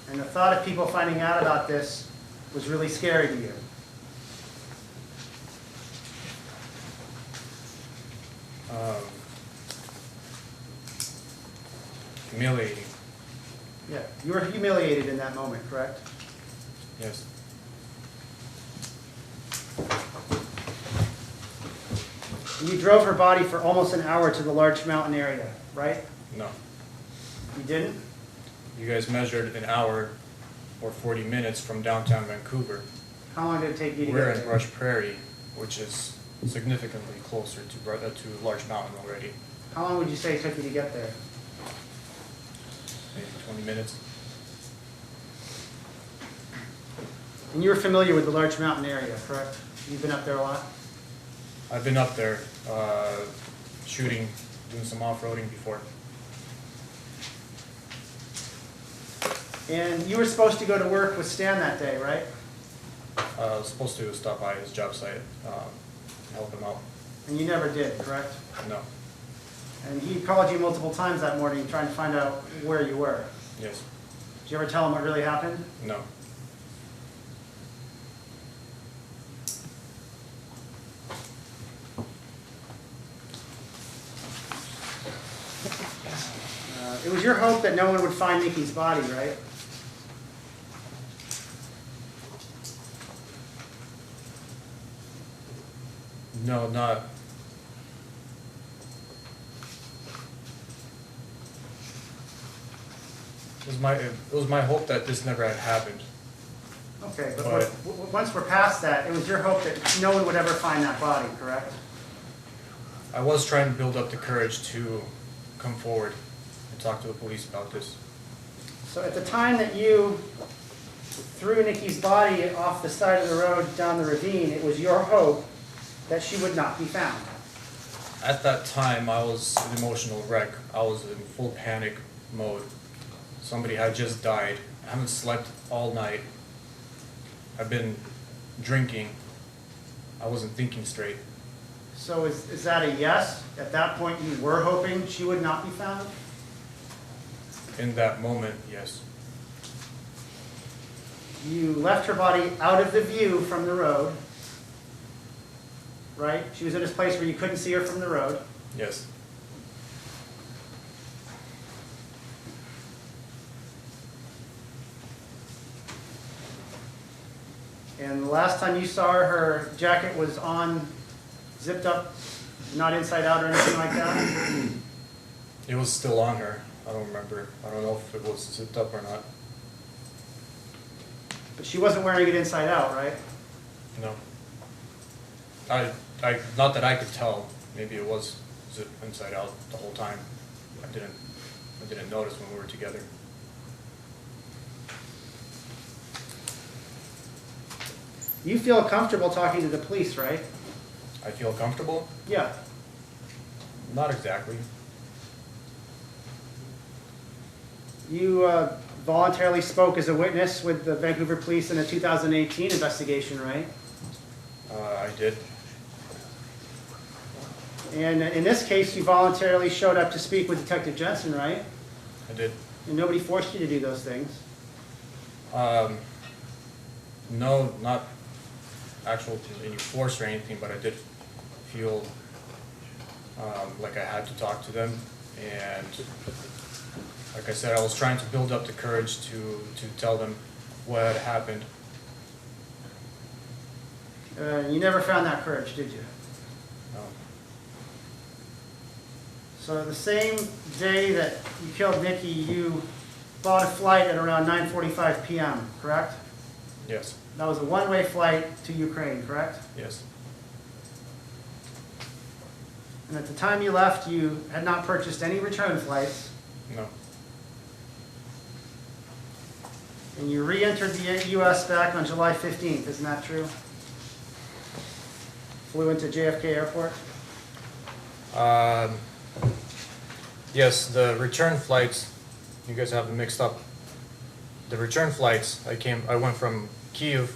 D: And the thought of people finding out about this was really scary to you.
C: Humiliating.
D: Yeah, you were humiliated in that moment, correct?
C: Yes.
D: And you drove her body for almost an hour to the large mountain area, right?
C: No.
D: You didn't?
C: You guys measured an hour or 40 minutes from downtown Vancouver.
D: How long did it take you to
C: We're
D: get
C: in
D: there?
C: Brush Prairie, which is significantly closer to Large Mountain already.
D: How long would you say it took you to get there?
C: Maybe 20 minutes.
D: And you're familiar with the large mountain area, correct? You've been up there a lot?
C: I've been up there shooting, doing some off-roading before.
D: And you were supposed to go to work with Stan that day, right?
C: I was supposed to stop by his job site, help him out.
D: And you never did, correct?
C: No.
D: And he called you multiple times that morning trying to find out where you were.
C: Yes.
D: Did you ever tell him what really happened?
C: No.
D: It was your hope that no one would find Nikki's body, right?
C: No, not. It was my hope that this never had happened.
D: Okay, but
C: But-
D: once we're past that, it was your hope that no one would ever find that body, correct?
C: I was trying to build up the courage to come forward and talk to the police about this.
D: So at the time that you threw Nikki's body off the side of the road down the ravine, it was your hope that she would not be found.
C: At that time, I was an emotional wreck. I was in full panic mode. Somebody had just died. I haven't slept all night. I've been drinking. I wasn't thinking straight.
D: So is that a yes? At that point, you were hoping she would not be found?
C: In that moment, yes.
D: You left her body out of the view from the road, right? She was in this place where you couldn't see her from the road.
C: Yes.
D: And the last time you saw her, her jacket was on, zipped up, not inside out or anything like that?
C: It was still on her. I don't remember. I don't know if it was zipped up or not.
D: But she wasn't wearing it inside out, right?
C: No. Not that I could tell. Maybe it was zipped inside out the whole time. I didn't notice when we were together.
D: You feel comfortable talking to the police, right?
C: I feel comfortable?
D: Yeah.
C: Not exactly.
D: You voluntarily spoke as a witness with the Vancouver police in a 2018 investigation, right?
C: I did.
D: And in this case, you voluntarily showed up to speak with Detective Jensen, right?
C: I did.
D: And nobody forced you to do those things.
C: No, not actual any force or anything, but I did feel like I had to talk to them, and like I said, I was trying to build up the courage to tell them what had happened.
D: You never found that courage, did you?
C: No.
D: So the same day that you killed Nikki, you bought a flight at around 9:45 p.m., correct?
C: Yes.
D: That was a one-way flight to Ukraine, correct?
C: Yes.
D: And at the time you left, you had not purchased any return flights,
C: No.
D: and you re-entered the U.S. back on July 15th, isn't that true? Flew into JFK Airport?
C: Yes, the return flights, you guys have them mixed up. The return flights, I went from Kiev,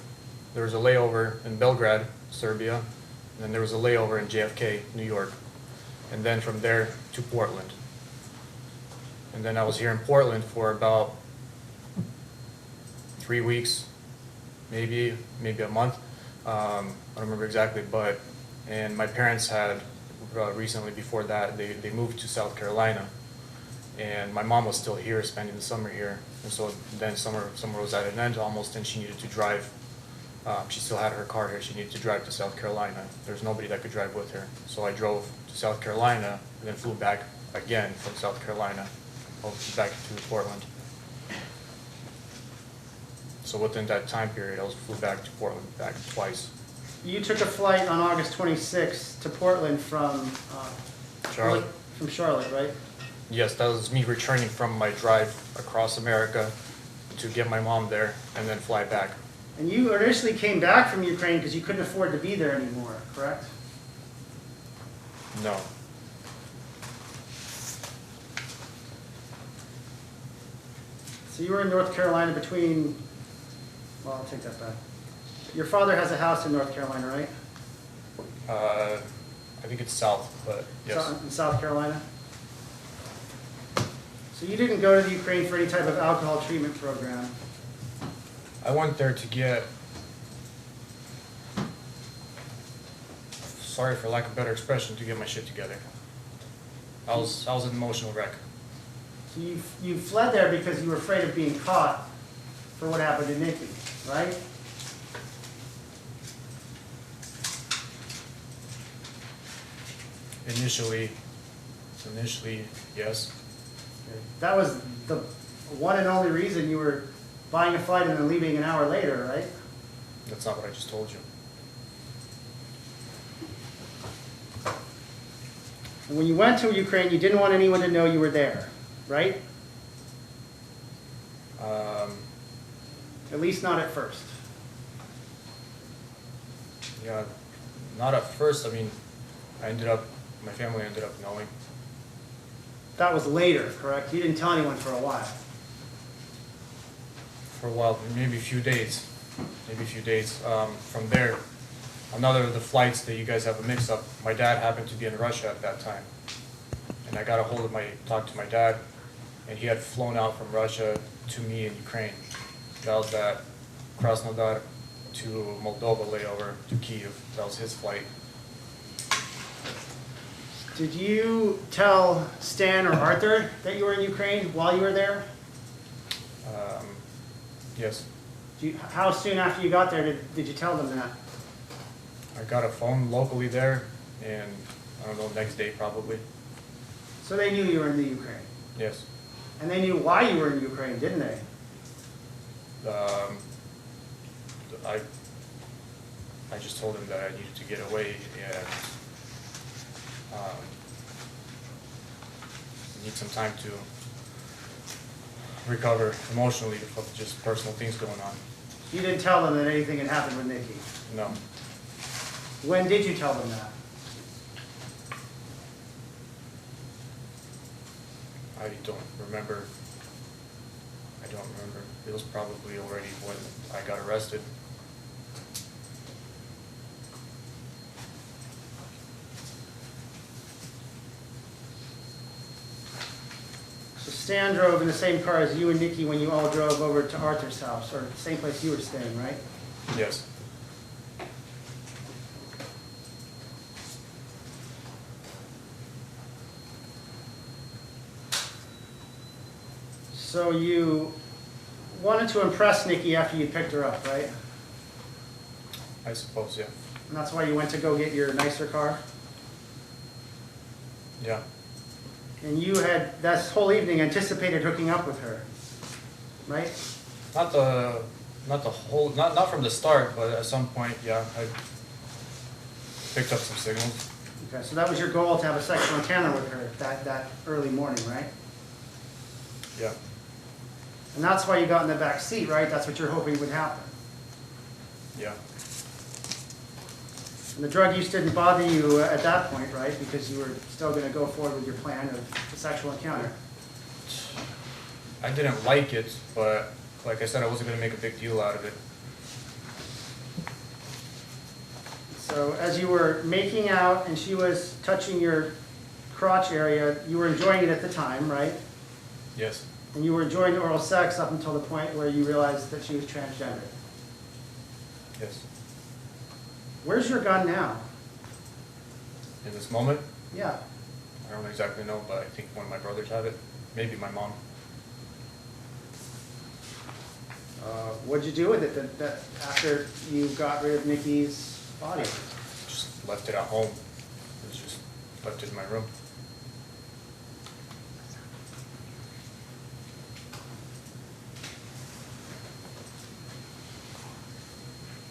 C: there was a layover in Belgrade, Serbia, and then there was a layover in JFK, New York, and then from there to Portland. And then I was here in Portland for about 3 weeks, maybe a month. I don't remember exactly, and my parents had recently before that, they moved to South Carolina, and my mom was still here spending the summer here, and so then summer was at an end almost, and she needed to drive. She still had her car here. She needed to drive to South Carolina. There's nobody that could drive with her, so I drove to South Carolina and then flew back again from South Carolina back to Portland. So within that time period, I flew back to Portland back twice.
D: You took a flight on August 26th to Portland from
C: Charlotte.
D: From Charlotte, right?
C: Yes, that was me returning from my drive across America to get my mom there and then fly back.
D: And you initially came back from Ukraine because you couldn't afford to be there anymore, correct?
C: No.
D: So you were in North Carolina between, well, I'll take that back. Your father has a house in North Carolina, right?
C: I think it's south, but yes.
D: In South Carolina? So you didn't go to the Ukraine for any type of alcohol treatment program?
C: I went there to get, sorry for lack of a better expression, to get my shit together. I was an emotional wreck.
D: So you fled there because you were afraid of being caught for what happened to Nikki, right?
C: Initially, yes.
D: That was the one and only reason you were buying a flight and then leaving an hour later, right?
C: That's not what I just told you.
D: And when you went to Ukraine, you didn't want anyone to know you were there, right? At least not at first.
C: Yeah, not at first. I mean, my family ended up knowing.
D: That was later, correct? You didn't tell anyone for a while.
C: For a while, maybe a few days. From there, another of the flights that you guys have a mix-up, my dad happened to be in Russia at that time. And I got a hold of talked to my dad, and he had flown out from Russia to me in Ukraine. That was that Krasnodar to Moldova layover to Kiev. That was his flight.
D: Did you tell Stan or Arthur that you were in Ukraine while you were there?
C: Yes.
D: How soon after you got there did you tell them that?
C: I got a phone locally there, and I don't know, next day probably.
D: So they knew you were in the Ukraine.
C: Yes.
D: And they knew why you were in Ukraine, didn't they?
C: I just told him that I needed to get away and need some time to recover emotionally from just personal things going on.
D: You didn't tell them that anything had happened with Nikki.
C: No.
D: When did you tell them that?
C: I don't remember. It was probably already when I got arrested.
D: So Stan drove in the same car as you and Nikki when you all drove over to Arthur's house, or the same place you were staying, right?
C: Yes.
D: So you wanted to impress Nikki after you picked her up, right?
C: I suppose, yeah.
D: And that's why you went to go get your nicer car?
C: Yeah.
D: And you had, that whole evening, anticipated hooking up with her, right?
C: Not from the start, but at some point, yeah, I picked up some signals.
D: Okay, so that was your goal, to have a sexual encounter with her that early morning, right?
C: Yeah.
D: And that's why you got in the back seat, right? That's what you're hoping would happen.
C: Yeah.
D: And the drug use didn't bother you at that point, right? Because you were still going to go forward with your plan of a sexual encounter.
C: I didn't like it, but like I said, I wasn't going to make a big deal out of it.
D: So as you were making out and she was touching your crotch area, you were enjoying it at the time, right?
C: Yes.
D: And you were enjoying the oral sex up until the point where you realized that she was transgender.
C: Yes.
D: Where's your gun now?
C: In this moment,
D: Yeah.
C: I don't exactly know, but I think one of my brothers have it. Maybe my mom.
D: What'd you do with it after you got rid of Nikki's body?
C: Just left it at home. It was just left it in my room.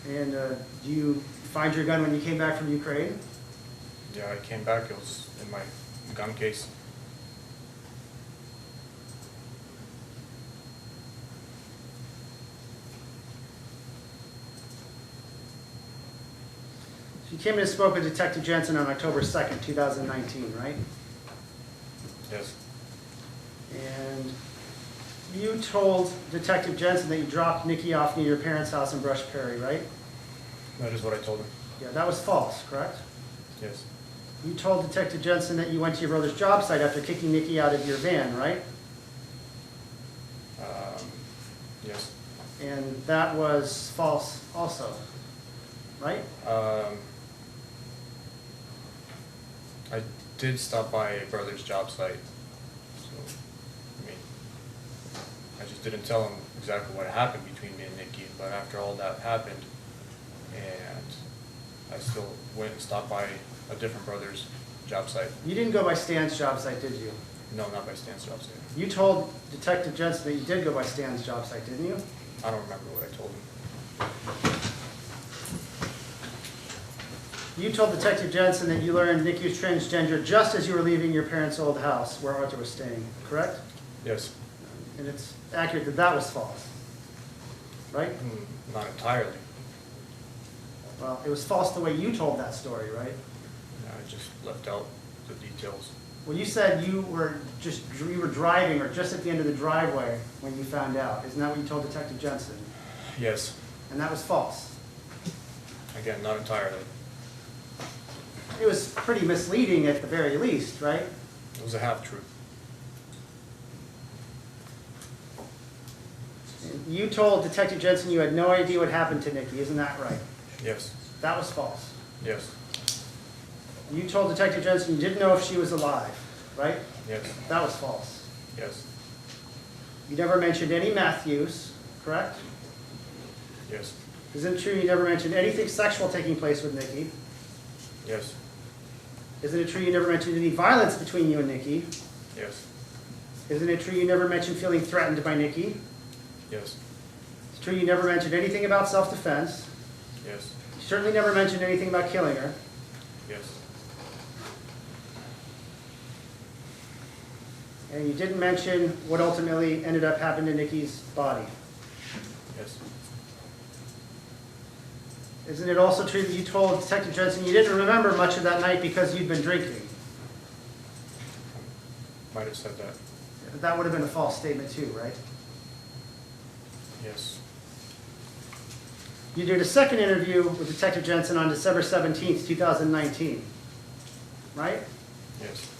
D: And do you find your gun when you came back from Ukraine?
C: Yeah, I came back. It was in my gun case.
D: So you came in and spoke with Detective Jensen on October 2nd, 2019, right?
C: Yes.
D: And you told Detective Jensen that you dropped Nikki off near your parents' house in Brush Prairie, right?
C: That is what I told him.
D: Yeah, that was false, correct?
C: Yes.
D: You told Detective Jensen that you went to your brother's job site after kicking Nikki out of your van, right?
C: Yes.
D: And that was false also, right?
C: I did stop by a brother's job site. So, I mean, I just didn't tell him exactly what happened between me and Nikki, but after all that happened, and I still went and stopped by a different brother's job site.
D: You didn't go by Stan's job site, did you?
C: No, not by Stan's job site.
D: You told Detective Jensen that you did go by Stan's job site, didn't you?
C: I don't remember what I told him.
D: You told Detective Jensen that you learned Nikki was transgender just as you were leaving your parents' old house where Arthur was staying, correct?
C: Yes.
D: And it's accurate that that was false, right?
C: Not entirely.
D: Well, it was false the way you told that story, right?
C: I just left out the details.
D: Well, you said you were driving or just at the end of the driveway when you found out. Isn't that what you told Detective Jensen?
C: Yes.
D: And that was false.
C: Again, not entirely.
D: It was pretty misleading at the very least, right?
C: It was a half-truth.
D: You told Detective Jensen you had no idea what happened to Nikki. Isn't that right?
C: Yes.
D: That was false.
C: Yes.
D: You told Detective Jensen you didn't know if she was alive, right?
C: Yes.
D: That was false.
C: Yes.
D: You never mentioned any meth use, correct?
C: Yes.
D: Isn't it true you never mentioned anything sexual taking place with Nikki?
C: Yes.
D: Isn't it true you never mentioned any violence between you and Nikki?
C: Yes.
D: Isn't it true you never mentioned feeling threatened by Nikki?
C: Yes.
D: Is it true you never mentioned anything about self-defense.
C: Yes.
D: You certainly never mentioned anything about killing her.
C: Yes.
D: And you didn't mention what ultimately ended up happening to Nikki's body.
C: Yes.
D: Isn't it also true that you told Detective Jensen you didn't remember much of that night because you'd been drinking?
C: Might have said that.
D: That would have been a false statement too, right?
C: Yes.
D: You did a second interview with Detective Jensen on December 17th, 2019, right?
C: Yes.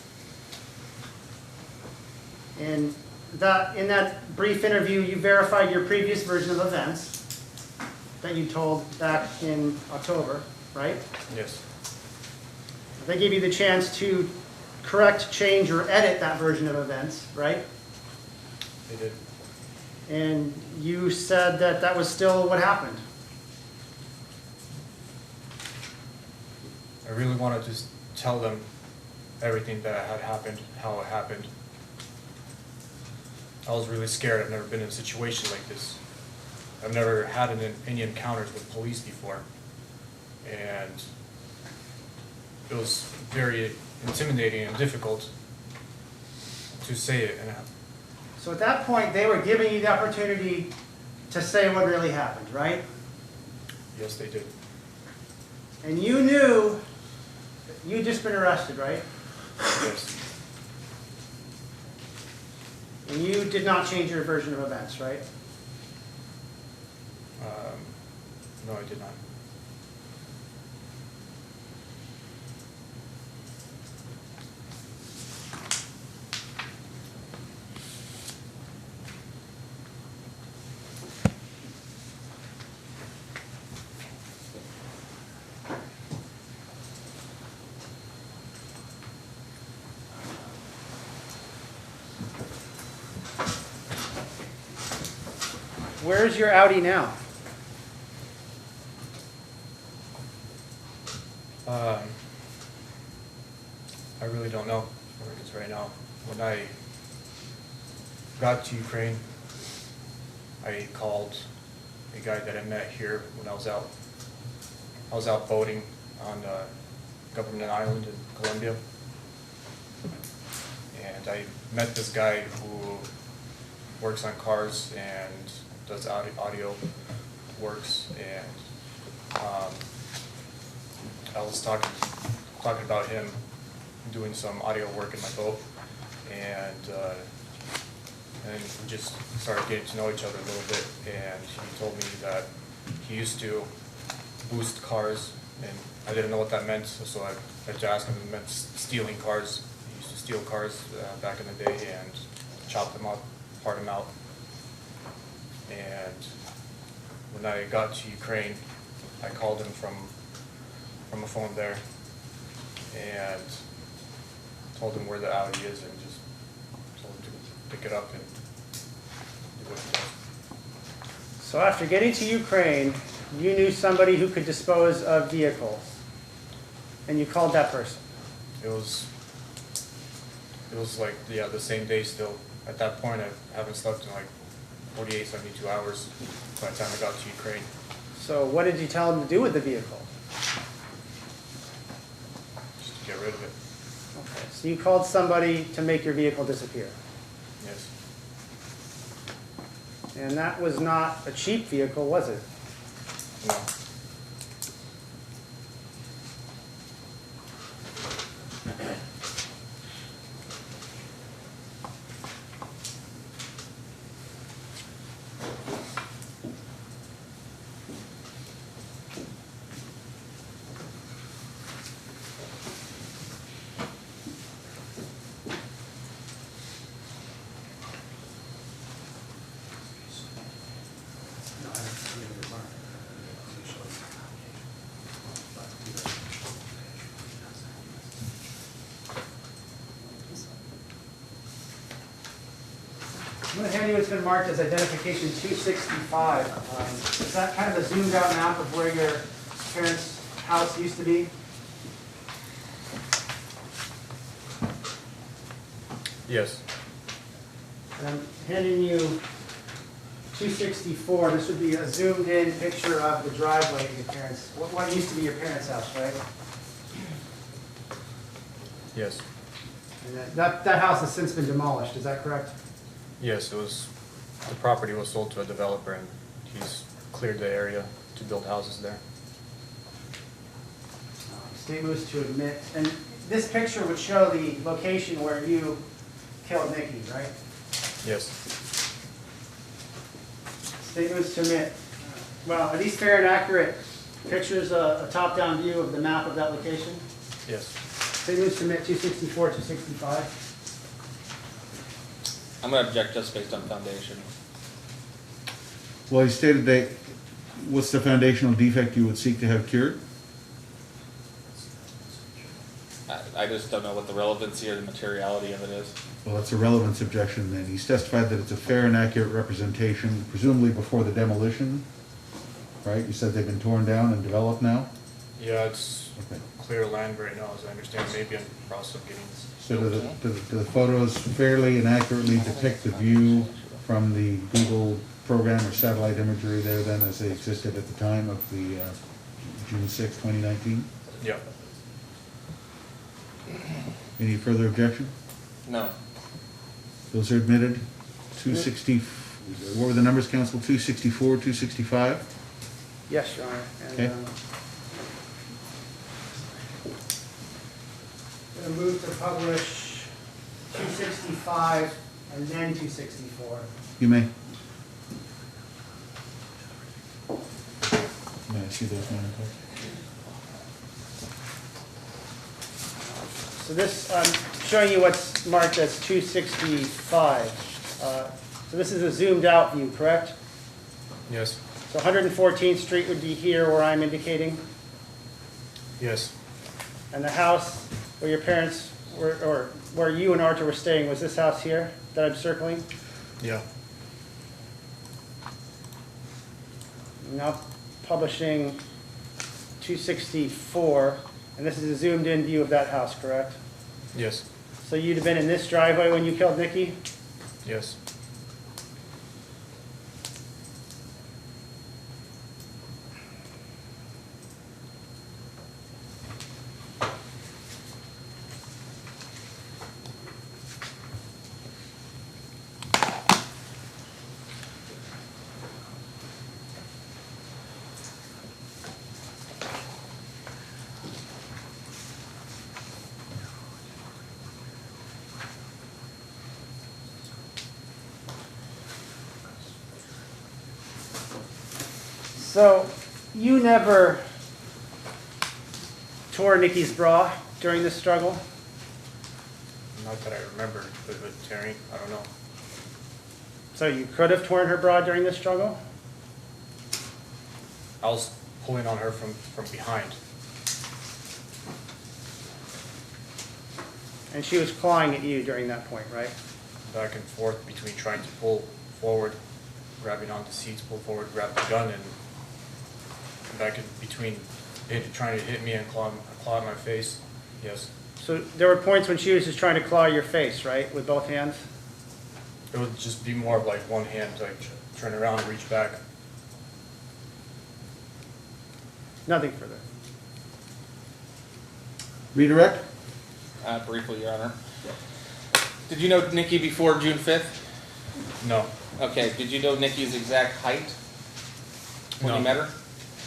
D: And in that brief interview, you verified your previous version of events that you told back in October, right?
C: Yes.
D: They gave you the chance to correct, change, or edit that version of events, right?
C: They did.
D: And you said that that was still what happened.
C: I really wanted to tell them everything that had happened, how it happened. I was really scared. I've never been in a situation like this. I've never had any encounters with police before. And it was very intimidating and difficult to say it. And
D: So at that point, they were giving you the opportunity to say what really happened, right?
C: yes, they did.
D: And you knew that you'd just been arrested, right?
C: Yes.
D: And you did not change your version of events, right?
C: No, I did not.
D: Where's your Audi now?
C: I really don't know where it is right now. When I got to Ukraine, I called a guy that I met here when I was out. I was out boating on Government Island in Colombia, and I met this guy who works on cars and does audio works, and I was talking about him doing some audio work in my boat, and we just started getting to know each other a little bit, and he told me that he used to boost cars, and I didn't know what that meant, so I had to ask him if it meant stealing cars. He used to steal cars back in the day and chop them up, part them out. And when I got to Ukraine, I called him from a phone there and told him where the Audi is, and just told him to pick it up and do what he does.
D: So after getting to Ukraine, you knew somebody who could dispose of vehicles, and you called that person.
C: It was like, yeah, the same day still. At that point, I haven't slept in like 48, 72 hours by the time I got to Ukraine.
D: So what did you tell him to do with the vehicle?
C: Just to get rid of it.
D: Okay, so you called somebody to make your vehicle disappear.
C: Yes.
D: And that was not a cheap vehicle, was it?
C: No.
D: I'm going to hand you what's been marked as identification 265. Is that kind of a zoomed out map of where your parents' house used to be?
C: Yes.
D: And I'm handing you 264, this would be a zoomed-in picture of the driveway of your parents. What used to be your parents' house, right?
C: Yes.
D: And that house has since been demolished, is that correct?
C: Yes, it was, the property was sold to a developer and he's cleared the area to build houses there.
D: State moves to admit, and this picture would show the location where you killed Nikki, right?
C: Yes.
D: State moves to admit. Well, are these fair and accurate pictures, a top-down view of the map of that location?
C: Yes.
D: State moves to admit 264, 265.
B: I'm gonna object just based on foundation.
A: Well, he stated that, what's the defect you would seek to have cured?
B: I just don't know what the relevancy or the materiality of it is.
A: Well, it's a relevance objection then. He's testified that it's a fair and accurate representation, presumably before the demolition, right? You said they've been torn down and developed now?
C: Yeah, it's
A: Okay.
C: clear land right now, as I understand, maybe in the process of getting.
A: So do the photos fairly and accurately depict the view from the Google program or satellite imagery there then as they existed at the time of the June 6, 2019?
C: Yeah.
A: Any further objection?
B: No.
A: Those are admitted. 260, what were the numbers, counsel? 264, 265?
D: Yes, Your Honor. And,
A: Okay.
D: going to move to publish 265 and then 264.
A: You may. May I see those, Madam Clerk?
D: So this, I'm showing you what's marked as 265. So this is a zoomed out view, correct?
C: Yes.
D: So 114th Street would be here where I'm indicating,
C: Yes.
D: and the house where your parents were, or where you and Arthur were staying, was this house here that I'm circling?
C: Yeah.
D: Now publishing 264, and this is a zoomed in view of that house, correct?
C: Yes.
D: So you'd have been in this driveway when you killed Nikki?
C: Yes.
D: So you never tore Nikki's bra during this struggle?
C: Not that I remember, but tearing, I don't know.
D: So you could have torn her bra during this struggle?
C: I was pulling on her from behind.
D: And she was clawing at you during that point, right?
C: Back and forth between trying to pull forward, grabbing onto seats, pull forward, grab the gun, and back in between trying to hit me and claw at my face. Yes.
D: So there were points when she was just trying to claw your face, right, with both hands?
C: It would just be more of like one hand, like turn around and reach back.
D: Nothing further.
A: Redirect?
B: Briefly, Your Honor. Did you know Nikki before June 5th?
C: No.
B: Okay, did you know Nikki's exact height when
C: No.
B: you met her?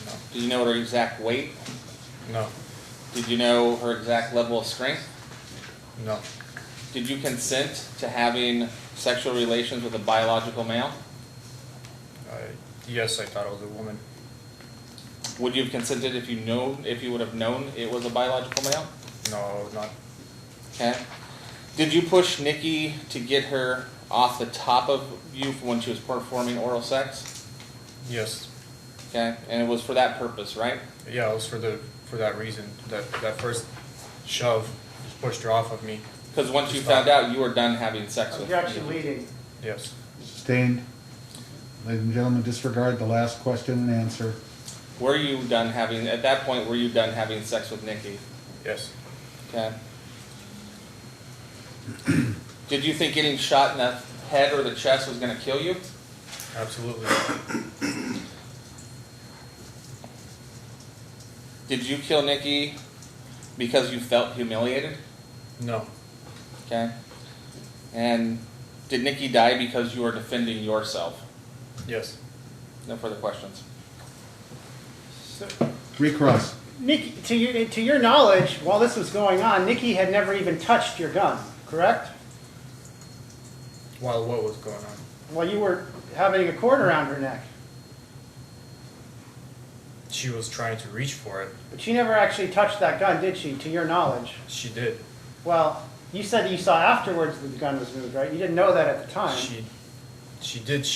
C: No.
B: Did you know her exact weight?
C: No.
B: Did you know her exact level of strength?
C: No.
B: Did you consent to having sexual relations with a biological male?
C: Yes, I thought it was a woman.
B: Would you have consented if you would have known it was a biological male?
C: No, not.
B: Okay. Did you push Nikki to get her off the top of you when she was performing oral sex?
C: Yes.
B: Okay, and it was for that purpose, right?
C: Yeah, it was for that reason. That first shove just pushed her off of me.
B: Because once you found out, you were done having sex with
D: Objection
B: Nikki.
D: leading.
C: Yes.
A: Sustained. Ladies and gentlemen, disregard the last question and answer.
B: Were you done having, at that point, were you done having sex with Nikki?
C: Yes.
B: Okay. Did you think getting shot in the head or the chest was going to kill you?
C: Absolutely.
B: Did you kill Nikki because you felt humiliated?
C: No.
B: Okay. And did Nikki die because you were defending yourself?
C: Yes.
B: No further questions.
D: So,
A: Recross.
D: Nikki, to your knowledge, while this was going on, Nikki had never even touched your gun, correct?
C: While what was going on?
D: While you were having a cord around her neck.
C: She was trying to reach for it.
D: But she never actually touched that gun, did she, to your knowledge?
C: She did.
D: Well, you said that you saw afterwards that the gun was moved, right? You didn't know that at the time.
C: She did.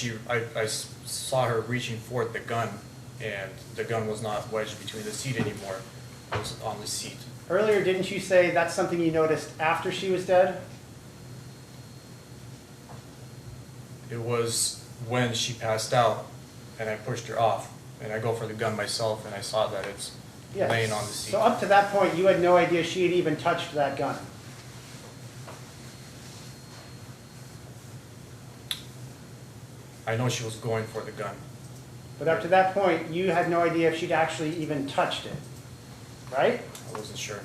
C: I saw her reaching for the gun, and the gun was not wedged between the seat anymore. It was on the seat.
D: Earlier, didn't you say that's something you noticed after she was dead?
C: It was when she passed out, and I pushed her off, and I go for the gun myself, and I saw that it's
D: Yes.
C: laying on the seat.
D: So up to that point, you had no idea she had even touched that gun.
C: I know she was going for the gun.
D: But up to that point, you had no idea if she'd actually even touched it, right?
C: I wasn't sure.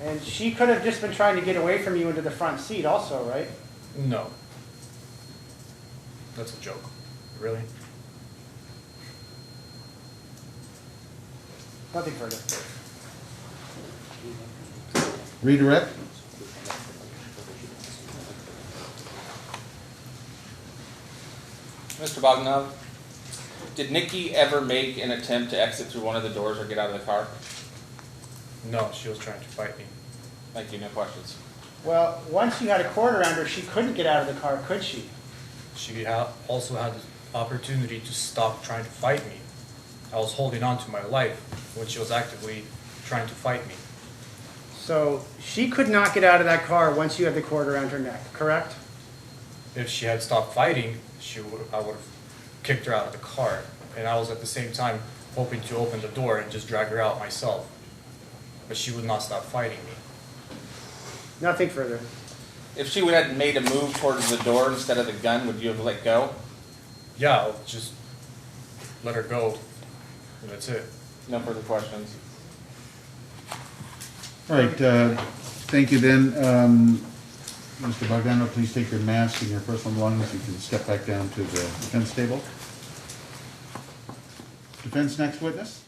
D: And she could have just been trying to get away from you into the front seat also, right?
C: No. That's a joke. Really?
D: Nothing further.
A: Redirect.
B: Mr. Bogdanov, did Nikki ever make an attempt to exit through one of the doors or get out of the car?
C: No, she was trying to fight me.
B: Thank you, no questions.
D: Well, once you had a cord around her, she couldn't get out of the car, could she?
C: She also had the opportunity to stop trying to fight me. I was holding on to my life when she was actively trying to fight me.
D: So she could not get out of that car once you had the cord around her neck, correct?
C: If she had stopped fighting, I would have kicked her out of the car. And I was at the same time hoping to open the door and just drag her out myself. But she would not stop fighting me.
D: Nothing further.
B: If she would have made a move towards the door instead of the gun, would you have let go?
C: Yeah, I'll just let her go, and that's it.
B: No further questions.
A: All right, thank you then. Mr. Bogdanov, please take your mask and your personal belongings. You can step back down to the defense table. Defense next witness.